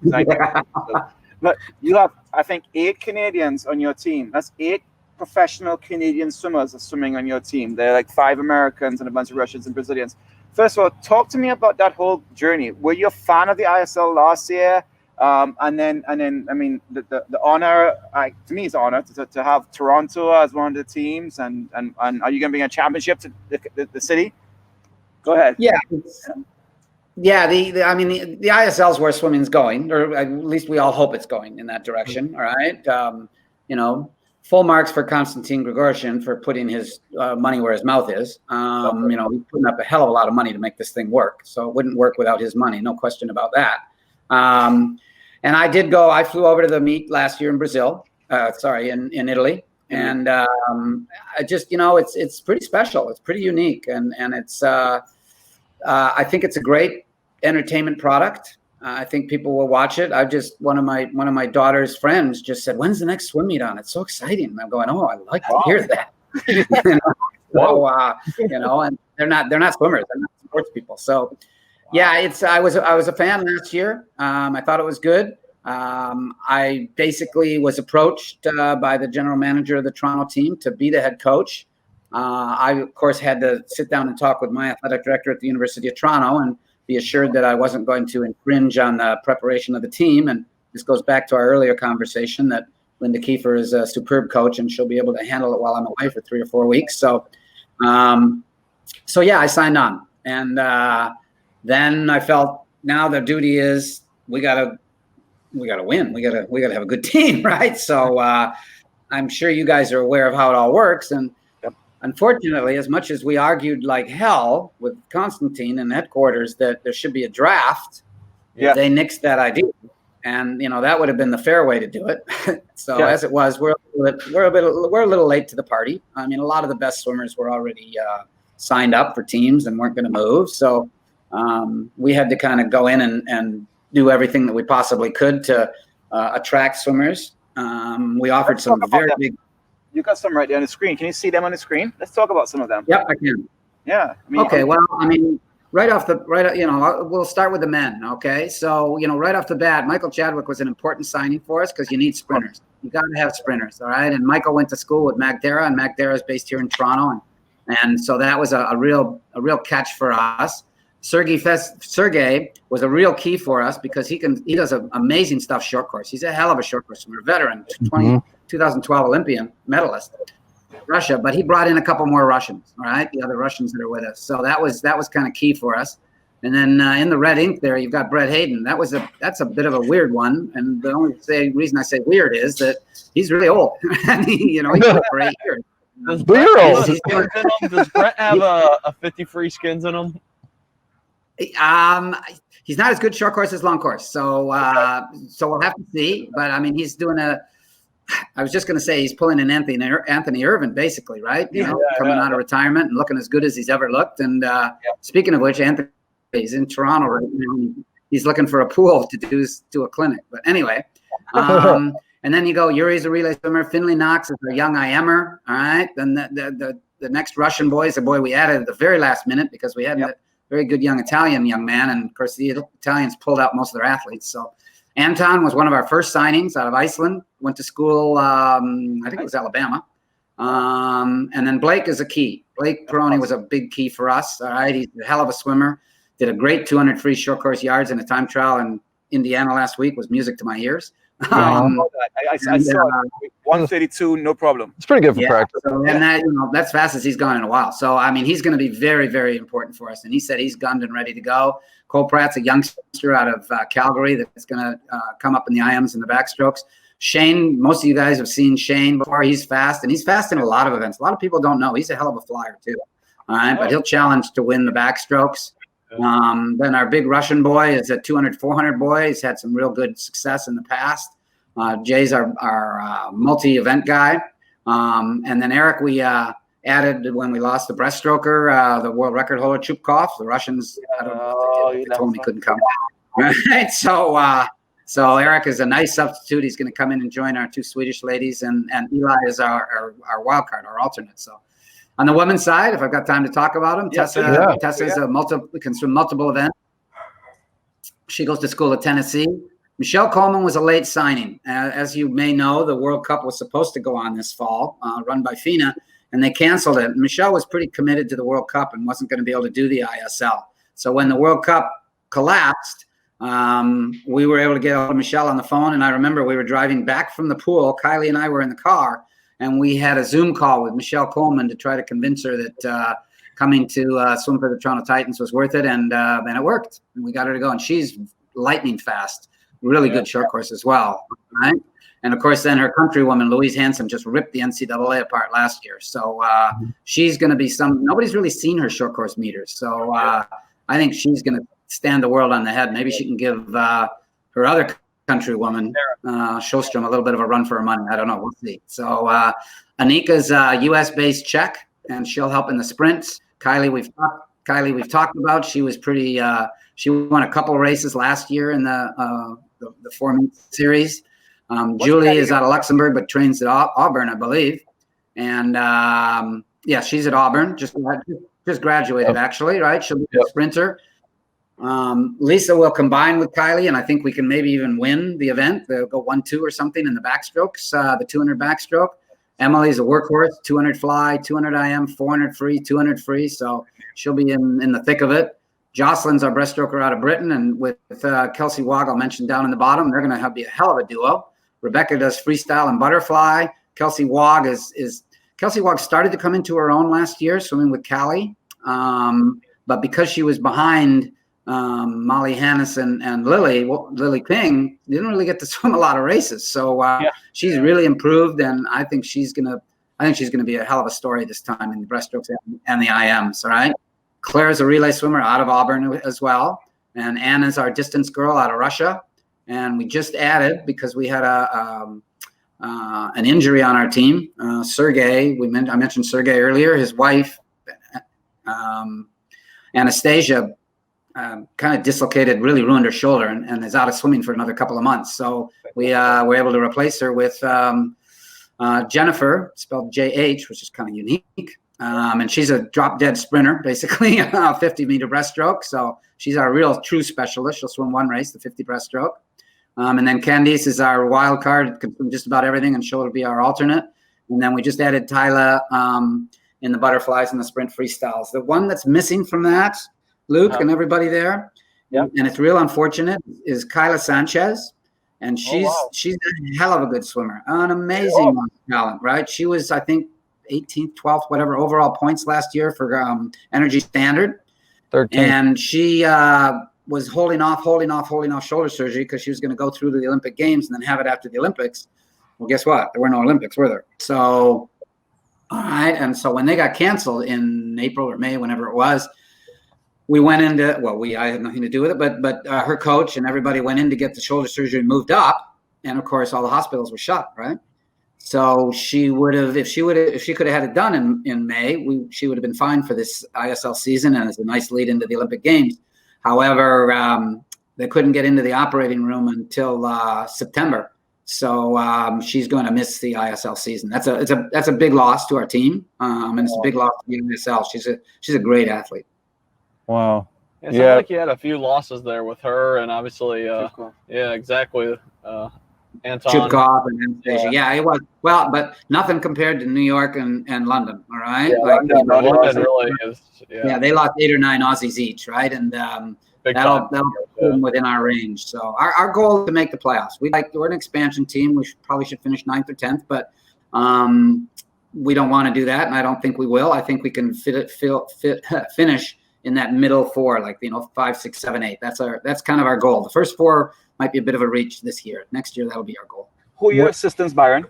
But you have, I think, 8 Canadians on your team. That's 8 professional Canadian swimmers are swimming on your team. There are like 5 Americans and a bunch of Russians and Brazilians. First of all, talk to me about that whole journey. Were you a fan of the ISL last year? And then, I mean, the honor, to me, is an honor to have Toronto as one of the teams. And are you going to bring a championship to the city? Go ahead. Yeah. I mean, the ISL is where swimming's going, or at least we all hope it's going in that direction. All right. Full marks for Konstantin Grigorshin for putting his money where his mouth is. He's putting up a hell of a lot of money to make this thing work. So it wouldn't work without his money. No question about that. And I flew over to the meet last year in Brazil, in Italy. And I just, it's pretty special. It's pretty unique. And it's, I think it's a great entertainment product. I think people will watch it. One of my daughter's friends just said, "When's the next swim meet on? It's so exciting." And I'm going, "Oh, I like to hear that." And they're not swimmers. They're not sports people. So yeah, I was a fan last year. I thought it was good. I basically was approached by the general manager of the Toronto team to be the head coach. I, of course, had to sit down and talk with my athletic director at the University of Toronto and be assured that I wasn't going to infringe on the preparation of the team. And this goes back to our earlier conversation that Linda Kiefer is a superb coach and she'll be able to handle it while I'm away for 3 or 4 weeks. So yeah, I signed on. And then I felt now the duty is we gotta win. We gotta have a good team, right? So I'm sure you guys are aware of how it all works. And unfortunately, as much as we argued like hell with Constantine in headquarters that there should be a draft, they nixed that idea. And that would have been the fair way to do it. So as it was, we're a little late to the party. I mean, a lot of the best swimmers were already signed up for teams and weren't going to move. So we had to kind of go in and do everything that we possibly could to attract swimmers. We offered some very big. You got some right there on the screen. Can you see them on the screen? Let's talk about some of them. Yep, I can. Yeah. Okay. Well, we'll start with the men. Okay. So, right off the bat, Michael Chadwick was an important signing for us because you need sprinters. You got to have sprinters. All right. And Michael went to school with MacDara, and MacDara is based here in Toronto. And so that was a real catch for us. Sergey was a real key for us because he does amazing stuff short course. He's a hell of a short course swimmer, veteran, 2012 Olympian medalist, Russia, but he brought in a couple more Russians, all right, the other Russians that are with us. So that was kind of key for us. And then in the red ink there, you've got Brett Hayden. That's a bit of a weird one. And the only reason I say weird is that he's really old. He's been for 8 years. Does Brett have a 50 free skins in him? He's not as good short course as long course. So we'll have to see. But I mean, he's doing I was just going to say he's pulling an Anthony Irvin, basically, right? Coming out of retirement and looking as good as he's ever looked. And speaking of which, Anthony is in Toronto right now. He's looking for a pool to do a clinic. But anyway, and then you go, Yuri's a relay swimmer. Finley Knox is a young IMer. All right. Then the next Russian boy is a boy we added at the very last minute because we had a very good young man. And of course, the Italians pulled out most of their athletes. So Anton was one of our first signings out of Iceland, went to school, I think it was Alabama. And then Blake is a key. Blake Peroni was a big key for us. All right. He's a hell of a swimmer, did a great 200 free short course yards in a time trial in Indiana last week, was music to my ears. I saw 132, no problem. It's pretty good for practice. So, and that's fast as he's gone in a while. So, I mean, he's going to be very, very important for us. And he said he's gunned and ready to go. Cole Pratt's a youngster out of Calgary that's going to come up in the IMs and the backstrokes. Shane, most of you guys have seen Shane before. He's fast, and he's fast in a lot of events. A lot of people don't know. He's a hell of a flyer, too. All right, but he'll challenge to win the backstrokes. Then our big Russian boy is a 200, 400 boy. He's had some real good success in the past. Jay's our multi-event guy. And then Eric, we added when we lost the breaststroker, the world record holder Chupkov. The Russians, I don't know if they told him he couldn't come. Right? So Eric is a nice substitute. He's going to come in and join our two Swedish ladies, and Eli is our wild card, our alternate. So on the women's side, if I've got time to talk about him, Tessa is can swim multiple events. She goes to school at Tennessee. Michelle Coleman was a late signing. As you may know, the World Cup was supposed to go on this fall, run by FINA, and they canceled it. Michelle was pretty committed to the World Cup and wasn't going to be able to do the ISL. So when the World Cup collapsed, we were able to get hold of Michelle on the phone. And I remember we were driving back from the pool. Kylie and I were in the car, and we had a Zoom call with Michelle Coleman to try to convince her that coming to swim for the Toronto Titans was worth it. And then it worked. And we got her to go. And she's lightning fast. Really good short course as well, right? And, of course, then her countrywoman, Louise Hansen, just ripped the NCAA apart last year. So she's going to be nobody's really seen her short course meters. So I think she's going to stand the world on the head. Maybe she can give her other countrywoman, Sjostrom, a little bit of a run for her money. I don't know. We'll see. So Anika's US-based Czech, and she'll help in the sprints. Kylie, we've talked about. She was pretty. She won a couple races last year in the 4-meet series. Julie is out of Luxembourg, but trains at Auburn, I believe. And yeah, she's at Auburn. Just graduated, actually, right? She'll be a sprinter. Lisa will combine with Kylie, and I think we can maybe even win the event. They'll go 1-2 or something in the backstrokes, the 200 backstroke. Emily's a workhorse, 200 fly, 200 IM, 400 free, 200 free. So she'll be in the thick of it. Jocelyn's our breaststroker out of Britain, and with Kelsey Wog, I'll mention down in the bottom, they're going to be a hell of a duo. Rebecca does freestyle and butterfly. Kelsey Wog Kelsey Wog started to come into her own last year, swimming with Kylie, but because she was behind Molly Hannes and Lily Ping, didn't really get to swim a lot of races. So she's really improved, and I think she's gonna be a hell of a story this time in the breaststrokes and the IMs. All right. Claire's a relay swimmer out of Auburn as well, and Anna's our distance girl out of Russia. And we just added, because we had an injury on our team, Sergey. I mentioned Sergey earlier. His wife, Anastasia, kind of dislocated, really ruined her shoulder, and is out of swimming for another couple of months. So we were able to replace her with Jennifer, spelled JH, which is kind of unique. And she's a drop-dead sprinter, basically, 50-meter breaststroke. So she's our real true specialist. She'll swim one race, the 50 breaststroke. And then Candice is our wild card, can swim just about everything, and she'll be our alternate. And then we just added Tyla in the butterflies and the sprint freestyles. The one that's missing from that, Luke and everybody there, and it's real unfortunate, is Kyla Sanchez. And she's a hell of a good swimmer, an amazing talent, right? She was, I think, 18th, 12th, whatever overall points last year for Energy Standard. 13. And she was holding off shoulder surgery because she was going to go through to the Olympic Games and then have it after the Olympics. Well, guess what? There were no Olympics, were there? So, all right. And so when they got canceled in April or May, whenever it was, we went into, I had nothing to do with it, but her coach and everybody went in to get the shoulder surgery moved up. And of course, all the hospitals were shut, right? So she would have, if she could have had it done in May, she would have been fine for this ISL season, and it's a nice lead into the Olympic Games. However, they couldn't get into the operating room until September, so she's going to miss the ISL season. That's a big loss to our team, and it's a big loss to the ISL. She's a great athlete. Wow. It sounds like you had a few losses there with her, and obviously, exactly. Anton. Chupkov and Anastasia. Yeah, it was. Well, but nothing compared to New York and London, all right? London really is. Yeah, they lost 8 or 9 Aussies each, right? And that'll put them within our range. So our goal is to make the playoffs. We're an expansion team. We probably should finish 9th or 10th, but we don't want to do that, and I don't think we will. I think we can finish in that middle 4, 5, 6, 7, 8. That's kind of our goal. The first 4 might be a bit of a reach this year. Next year, that'll be our goal. Who are your assistants, Byron?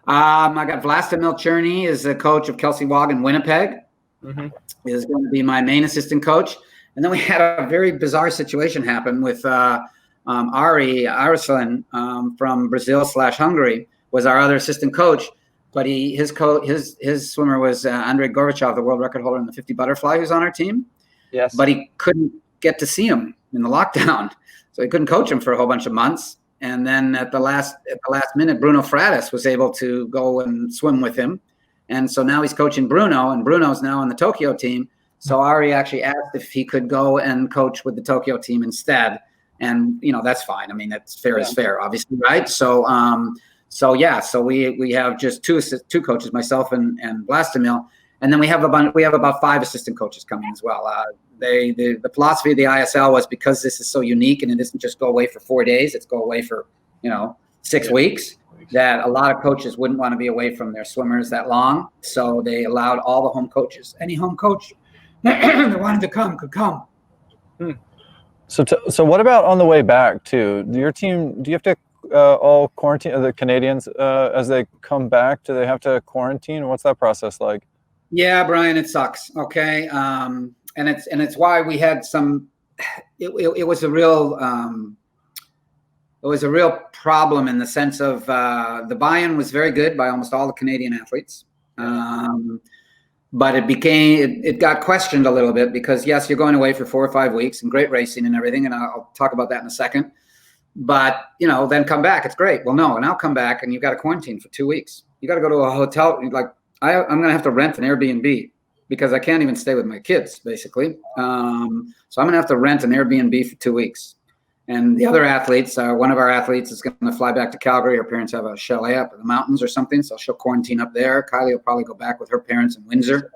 I got Vlastimil Cherney is the coach of Kelsey Wog in Winnipeg. Is going to be my main assistant coach. And then we had a very bizarre situation happen with Ari Arslan from Brazil/Hungary was our other assistant coach. But his swimmer was Andrei Gorbachev, the world record holder in the 50 butterfly, who's on our team. Yes. But he couldn't get to see him in the lockdown, so he couldn't coach him for a whole bunch of months. And then at the last minute, Bruno Fratis was able to go and swim with him, and so now he's coaching Bruno, and Bruno's now on the Tokyo team. So Ari actually asked if he could go and coach with the Tokyo team instead, and that's fine. I mean, that's fair is fair, obviously, right? So So we have just two coaches, myself and Vlastimil, and then we have about 5 assistant coaches coming as well. The philosophy of the ISL was, because this is so unique and it doesn't just go away for 4 days, it's go away for 6 weeks. That a lot of coaches wouldn't want to be away from their swimmers that long, so they allowed all the home coaches. Any home coach that wanted to come could come. So what about on the way back too? Do your team? Do you have to all quarantine the Canadians as they come back? Do they have to quarantine? What's that process like? Yeah, Brian, it sucks. Okay, and it's why we had some it was a real problem in the sense of the buy-in was very good by almost all the Canadian athletes. But it got questioned a little bit because, yes, you're going away for 4 or 5 weeks and great racing and everything. And I'll talk about that in a second. But, then come back. It's great. Well, no, and I'll come back and you've got to quarantine for 2 weeks. You got to go to a hotel. Like I'm going to have to rent an Airbnb because I can't even stay with my kids, basically. So I'm going to have to rent an Airbnb for 2 weeks. And the other athletes, one of our athletes is going to fly back to Calgary. Her parents have a chalet up in the mountains or something, so she'll quarantine up there. Kylie will probably go back with her parents in Windsor.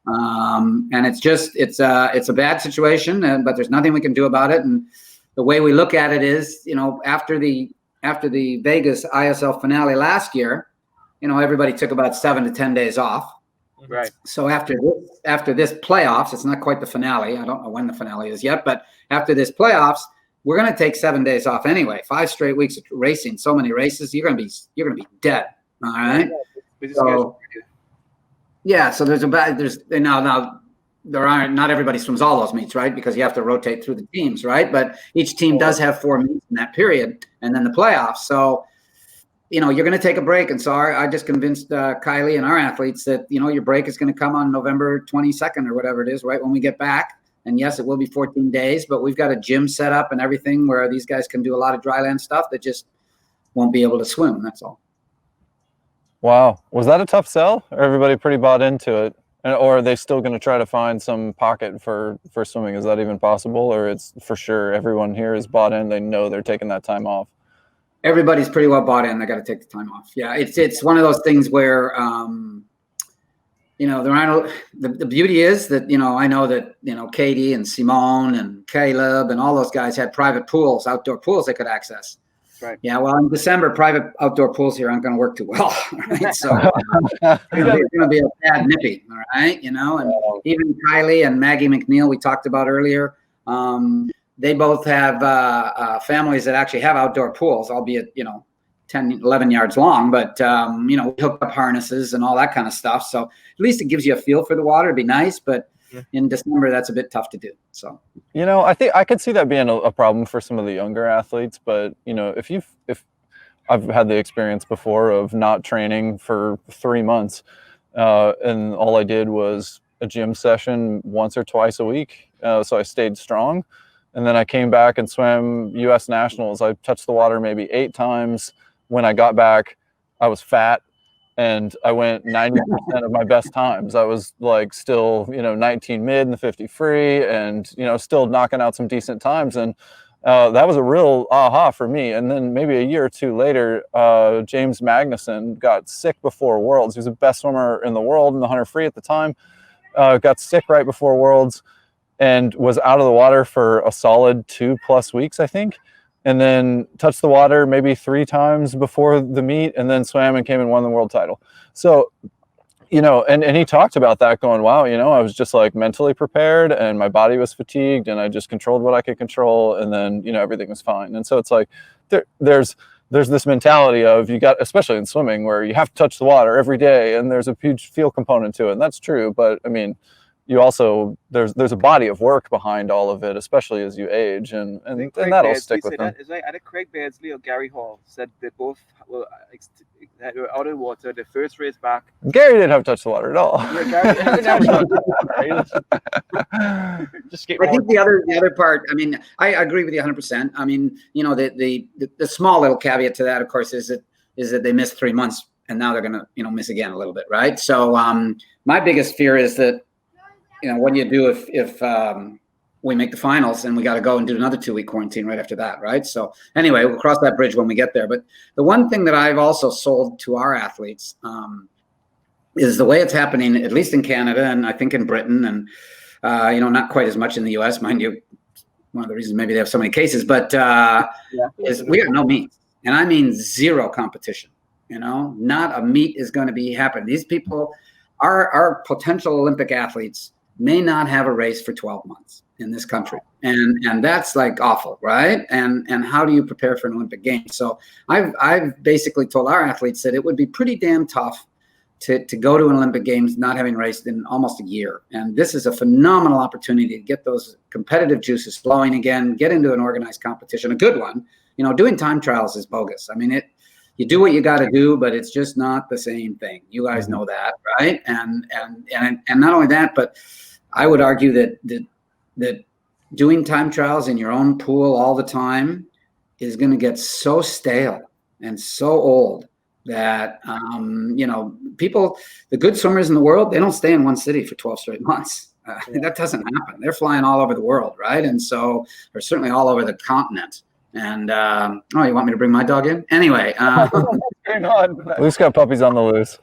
And it's a bad situation, but there's nothing we can do about it. And the way we look at it is, after the Vegas ISL finale last year, everybody took about 7 to 10 days off. Right. So after this playoffs, it's not quite the finale. I don't know when the finale is yet, but after this playoffs, we're going to take 7 days off anyway. 5 straight weeks of racing, so many races, you're going to be dead. All right. So, yeah. So now not everybody swims all those meets, right? Because you have to rotate through the teams, right? But each team does have 4 meets in that period, and then the playoffs. So, you're going to take a break. And so I just convinced Kylie and our athletes that, your break is going to come on November 22nd or whatever it is, right when we get back. And yes, it will be 14 days, but we've got a gym set up and everything where these guys can do a lot of dryland stuff that just won't be able to swim. That's all. Wow. Was that a tough sell? Or everybody pretty bought into it? Or are they still going to try to find some pocket for swimming? Is that even possible? Or it's for sure everyone here is bought in. They know they're taking that time off. Everybody's pretty well bought in. They got to take the time off. Yeah. It's one of those things where, there are the beauty is that, I know that, Katie and Simone and Caleb and all those guys had private pools, outdoor pools they could access. Right. Yeah. Well, in December, private outdoor pools here aren't going to work too well. Right. So it's going to be a bad nippy. All right. And even Kylie and Maggie McNeil, we talked about earlier. They both have families that actually have outdoor pools, albeit, 10, 11 yards long, but, we hook up harnesses and all that kind of stuff. So at least it gives you a feel for the water. It'd be nice, but in December, that's a bit tough to do. So, I think I could see that being a problem for some of the younger athletes, but, if I've had the experience before of not training for 3 months, and all I did was a gym session once or twice a week. So I stayed strong. And then I came back and swam US Nationals. I touched the water maybe 8 times. When I got back, I was fat and I went 90% of my best times. I was like still, 19 mid and the 50 free and, still knocking out some decent times. And that was a real aha for me. And then maybe a year or 2 later, James Magnuson got sick before Worlds. He was the best swimmer in the world in the 100 free at the time. Got sick right before Worlds and was out of the water for a solid 2+ weeks, I think. And then touched the water maybe 3 times before the meet and then swam and came and won the world title. So, and he talked about that going, wow, I was just like mentally prepared and my body was fatigued and I just controlled what I could control. And then, everything was fine. And so it's like, there's this mentality of you got, especially in swimming where you have to touch the water every day and there's a huge feel component to it. And that's true. But I mean, you also there's a body of work behind all of it, especially as you age, and that'll stick with them. Is right? Either Craig Beardsley or Gary Hall said they both were out of the water. The first race back. Gary didn't have to touch the water at all. Just I think the other part. I mean, I agree with you 100%. I mean, the small little caveat to that, of course, is that they missed 3 months and now they're going to miss again a little bit, right? So my biggest fear is that. What do you do if we make the finals and we got to go and do another 2-week quarantine right after that, right? So anyway, we'll cross that bridge when we get there. But the one thing that I've also sold to our athletes is the way it's happening, at least in Canada and I think in Britain and, not quite as much in the US, mind you, one of the reasons maybe they have so many cases, but is we got no meets. And I mean 0 competition, not a meet is going to be happening. These people, our potential Olympic athletes, may not have a race for 12 months in this country. And that's like awful, right? And how do you prepare for an Olympic game? So I've basically told our athletes that it would be pretty damn tough to go to an Olympic Games not having raced in almost a year. And this is a phenomenal opportunity to get those competitive juices flowing again, get into an organized competition, a good one. You know, doing time trials is bogus. I mean, you do what you got to do, but it's just not the same thing. You guys know that, right? And not only that, but I would argue that doing time trials in your own pool all the time is going to get so stale and so old that, you know, people, the good swimmers in the world, they don't stay in one city for 12 straight months. That doesn't happen. They're flying all over the world, right? And so, or certainly all over the continent. And, oh, you want me to bring my dog in? Anyway. Luke's got puppies on the loose.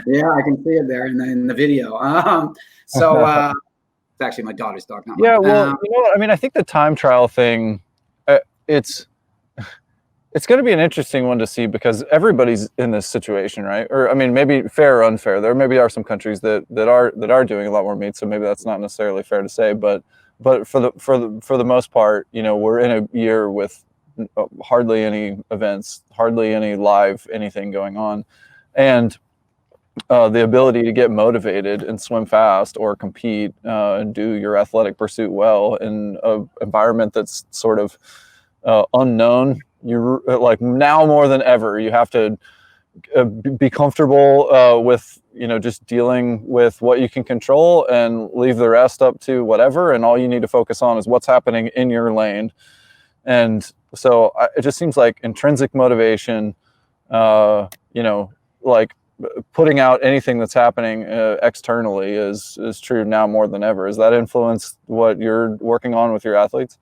Yeah, I can see it there in the video. So it's actually my daughter's dog. Not yeah, mine. well, you know what? I mean, I think the time trial thing, it's going to be an interesting one to see because everybody's in this situation, right? Or I mean, maybe fair or unfair. There maybe are some countries that are doing a lot more meets, so maybe that's not necessarily fair to say. But for the most part, you know, we're in a year with hardly any events, hardly any live anything going on, and the ability to get motivated and swim fast or compete and do your athletic pursuit well in an environment that's sort of unknown. You're like now more than ever, you have to be comfortable with, you know, just dealing with what you can control and leave the rest up to whatever. And all you need to focus on is what's happening in your lane. And so it just seems like intrinsic motivation, you know, like putting out anything that's happening externally is true now more than ever. Has that influenced what you're working on with your athletes?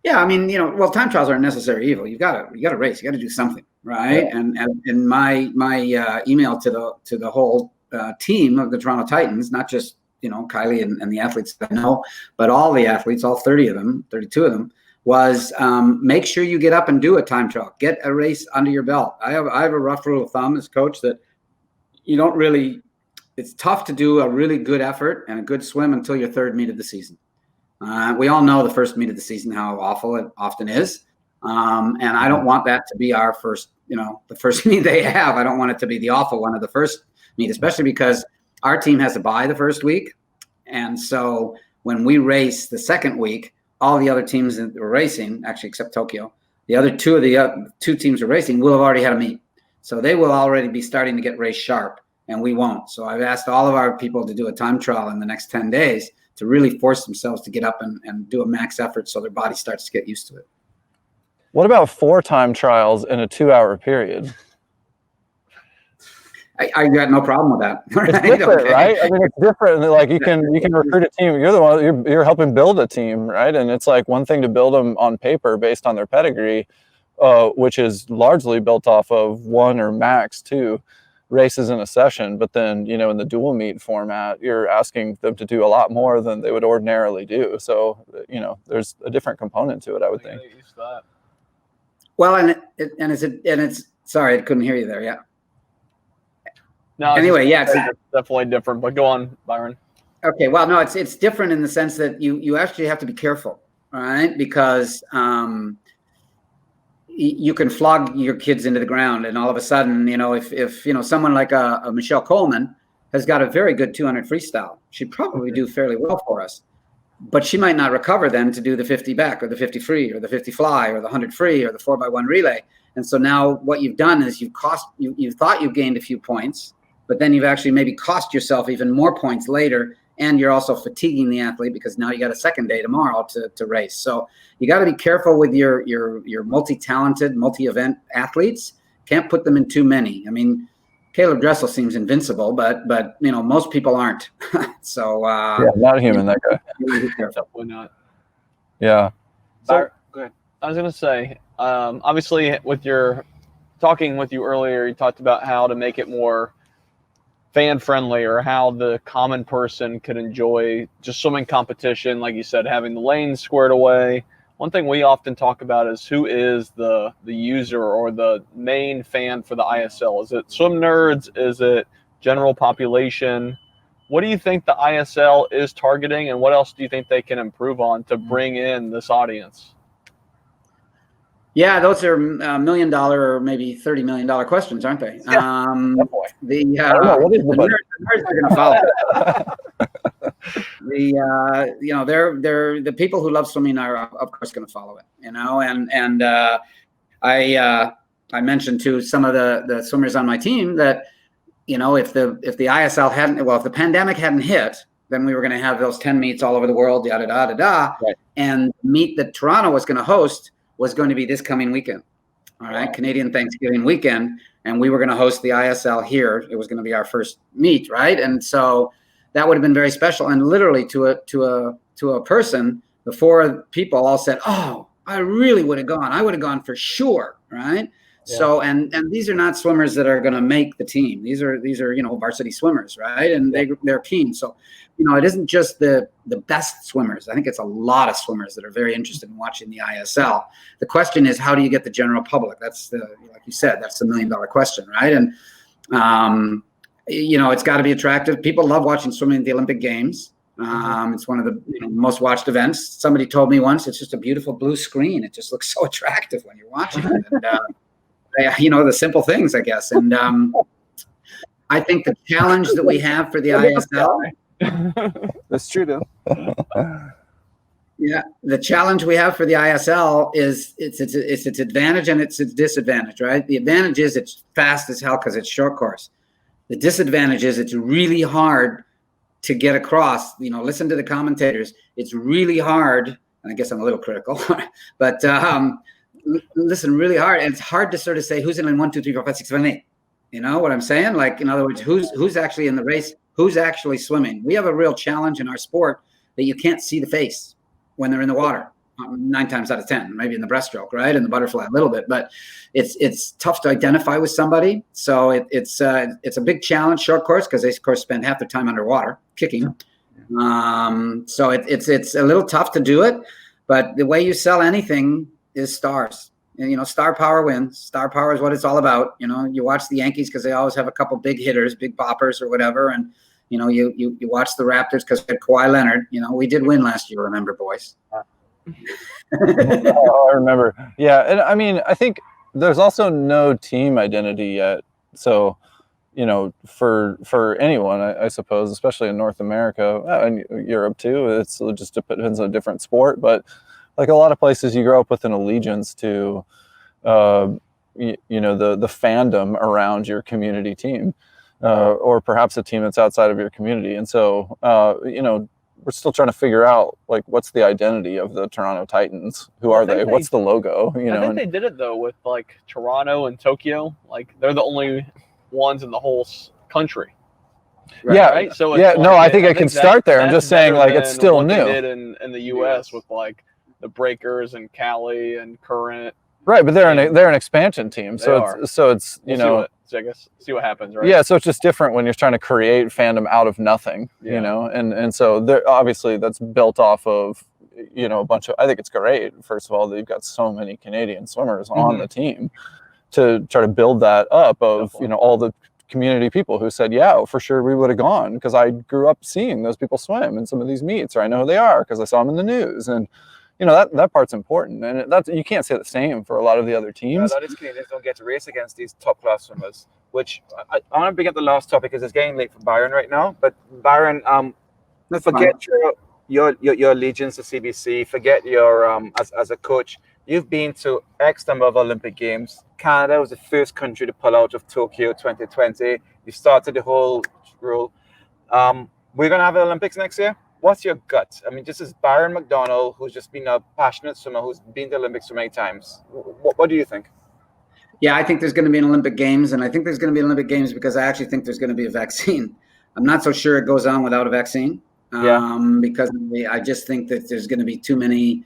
Yeah, I mean, you know, well, time trials aren't necessary evil. You got to race. You got to do something, right? Yeah. And my email to the whole team of the Toronto Titans, not just, you know, Kylie and the athletes that I know, but all the athletes, all 30 of them, 32 of them, was make sure you get up and do a time trial. Get a race under your belt. I have a rough rule of thumb as coach that you don't really. It's tough to do a really good effort and a good swim until your third meet of the season. We all know the first meet of the season, how awful it often is. And I don't want that to be our first, you know, the first meet they have. I don't want it to be the awful one of the first meet, especially because our team has a bye the first week. And so when we race the second week, all the other teams that are racing, actually except Tokyo, the other two teams are racing will have already had a meet. So they will already be starting to get race sharp and we won't. So I've asked all of our people to do a time trial in the next 10 days to really force themselves to get up and do a max effort so their body starts to get used to it. What about 4 time trials in a 2-hour period? I got no problem with that. Right? It's different, okay. Right? I mean, it's different. Like you can recruit a team. You're the one. You're helping build a team, right? And it's like one thing to build them on paper based on their pedigree, which is largely built off of 1 or max 2 races in a session. But then, you know, in the dual meet format, you're asking them to do a lot more than they would ordinarily do. So, you know, there's a different component to it, I would think. Well, and it's sorry, I couldn't hear you there. Yeah. No. Anyway, yeah, it's definitely different. But go on, Byron. Okay. Well, no, it's different in the sense that you actually have to be careful, right? Because you can flog your kids into the ground, and all of a sudden, you know, if you know someone like a Michelle Coleman has got a very good 200 freestyle, she'd probably do fairly well for us, but she might not recover then to do the 50 back or the 50 free or the 50 fly or the 100 free or the 4x1 relay. And so now what you've done is you thought you've gained a few points, but then you've actually maybe cost yourself even more points later. And you're also fatiguing the athlete because now you got a second day tomorrow to race. So you got to be careful with your multi-talented, multi-event athletes. Can't put them in too many. I mean, Caleb Dressel seems invincible, but you know, most people aren't. So yeah, not human, that guy. Definitely not. Yeah. So, go ahead. I was gonna say, obviously, talking with you earlier, you talked about how to make it more fan friendly, or how the common person could enjoy just swimming competition. Like you said, having the lanes squared away. One thing we often talk about is who is the user or the main fan for the ISL. Is it swim nerds? Is it general population? What do you think the ISL is targeting, and what else do you think they can improve on to bring in this audience? Yeah, those are $1 million or maybe $30 million questions, aren't they? Yeah, the nerds are going to follow it. They're the people who love swimming are of course going to follow it. And I mentioned to some of the swimmers on my team that if the ISL hadn't, well, if the pandemic hadn't hit, then we were going to have those 10 meets all over the world, yada da da da. Right. And the meet that Toronto was going to host was going to be this coming weekend. All right, wow. Canadian Thanksgiving weekend, and we were going to host the ISL here. It was going to be our first meet, right? And so that would have been very special. And literally to a person, the four people all said, "Oh, I really would have gone. I would have gone for sure." Right. Yeah. So and these are not swimmers that are going to make the team. These are varsity swimmers, right? And they're keen. So it isn't just the best swimmers. I think it's a lot of swimmers that are very interested in watching the ISL. The question is, how do you get the general public? That's like you said, that's the $1 million question, right? And it's got to be attractive. People love watching swimming at the Olympic Games. It's one of the most watched events. Somebody told me once, it's just a beautiful blue screen. It just looks so attractive when you're watching it. And, the simple things, I guess. And I think the challenge that we have for the ISL. That's true, though. Yeah, the challenge we have for the ISL is its advantage and its disadvantage, right? The advantage is it's fast as hell because it's short course. The disadvantage is it's really hard to get across. Listen to the commentators. It's really hard, and I guess I'm a little critical, but listen really hard. And it's hard to sort of say who's in 1, 2, 3, 4, 5, 6, 7, 8. You know what I'm saying? Like, in other words, who's actually in the race? Who's actually swimming? We have a real challenge in our sport that you can't see the face when they're in the water. 9 times out of 10, maybe in the breaststroke, right? And the butterfly a little bit, but it's tough to identify with somebody. So it's a big challenge, short course, because they of course spend half their time underwater kicking. So it's a little tough to do it, but the way you sell anything is stars. And, star power wins. Star power is what it's all about. You watch the Yankees because they always have a couple big hitters, big poppers or whatever, and you watch the Raptors because they had Kawhi Leonard. We did win last year. Remember, boys? I remember. Yeah, and I mean, I think there's also no team identity yet. So, for anyone, I suppose, especially in North America and Europe too, it just depends on a different sport. But like a lot of places, you grow up with an allegiance to, the fandom around your community team, or perhaps a team that's outside of your community. And so, we're still trying to figure out, like, what's the identity of the Toronto Titans? Who are they? What's the logo? I think they did it, though, with, like, Toronto and Tokyo. Like, they're the only ones in the whole country. Right? Yeah. Right? So I think I can start there. I'm just saying, like, it's still new. They did in the U.S. with, like, the Breakers and Kylee and Current. Right, but they're an expansion team. So it's I guess see what happens, right? Yeah, so it's just different when you're trying to create fandom out of nothing, and so obviously that's built off of a bunch of. I think it's great. First of all, that you've got so many Canadian swimmers on the team to try to build that up of all the community people who said, yeah, for sure we would have gone because I grew up seeing those people swim in some of these meets, or I know who they are because I saw them in the news, and that part's important, and that's, you can't say the same for a lot of the other teams. Yeah, that is Canadians don't get to race against these top class swimmers. Which I want to bring up the last topic because it's getting late for Byron right now. But Byron, forget your allegiance to CBC. Forget your as a coach. You've been to X number of Olympic Games. Canada was the first country to pull out of Tokyo 2020. You started the whole rule. We're gonna have the Olympics next year. What's your gut? I mean, this is Byron MacDonald, who's just been a passionate swimmer, who's been to the Olympics so many times. What do you think? Yeah, I think there's going to be an Olympic Games, and I think there's going to be an Olympic Games because I actually think there's going to be a vaccine. I'm not so sure it goes on without a vaccine, because I just think that there's going to be too many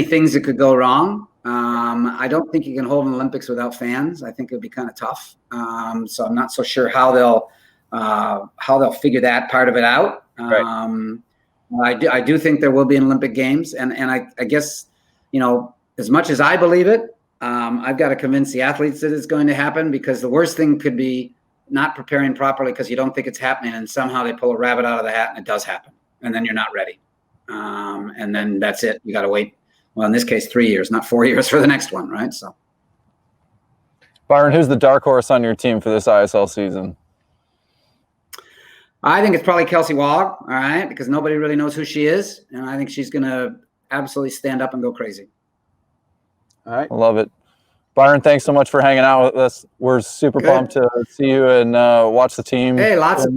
things that could go wrong. I don't think you can hold an Olympics without fans. I think it would be kind of tough. So I'm not so sure how they'll figure that part of it out. Right. I do think there will be an Olympic Games, and I guess, as much as I believe it, I've got to convince the athletes that it's going to happen, because the worst thing could be not preparing properly because you don't think it's happening, and somehow they pull a rabbit out of the hat and it does happen, and then you're not ready. And then that's it. You got to wait well, in this case, 3 years, not 4 years for the next one, right? So, Byron, who's the dark horse on your team for this ISL season? I think it's probably Kelsey Wog, all right, because nobody really knows who she is, and I think she's going to absolutely stand up and go crazy. All right. I love it. Byron, thanks so much for hanging out with us. We're super pumped to see you and watch the team. Hey, lots of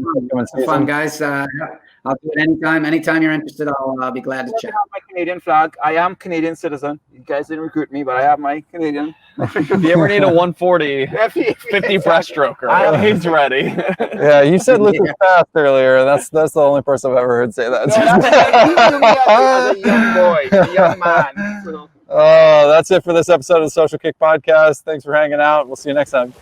fun, guys. I'll do it anytime. Anytime you're interested, I'll be glad to chat. I have my Canadian flag. I am Canadian citizen. You guys didn't recruit me, but I have my Canadian. If you ever need a 140, 50 breaststroker, he's ready. Yeah, you said Lucas Fast earlier. That's the only person I've ever heard say that. No, that's a young boy, a young man. So. Oh, that's it for this episode of the Social Kick Podcast. Thanks for hanging out. We'll see you next time.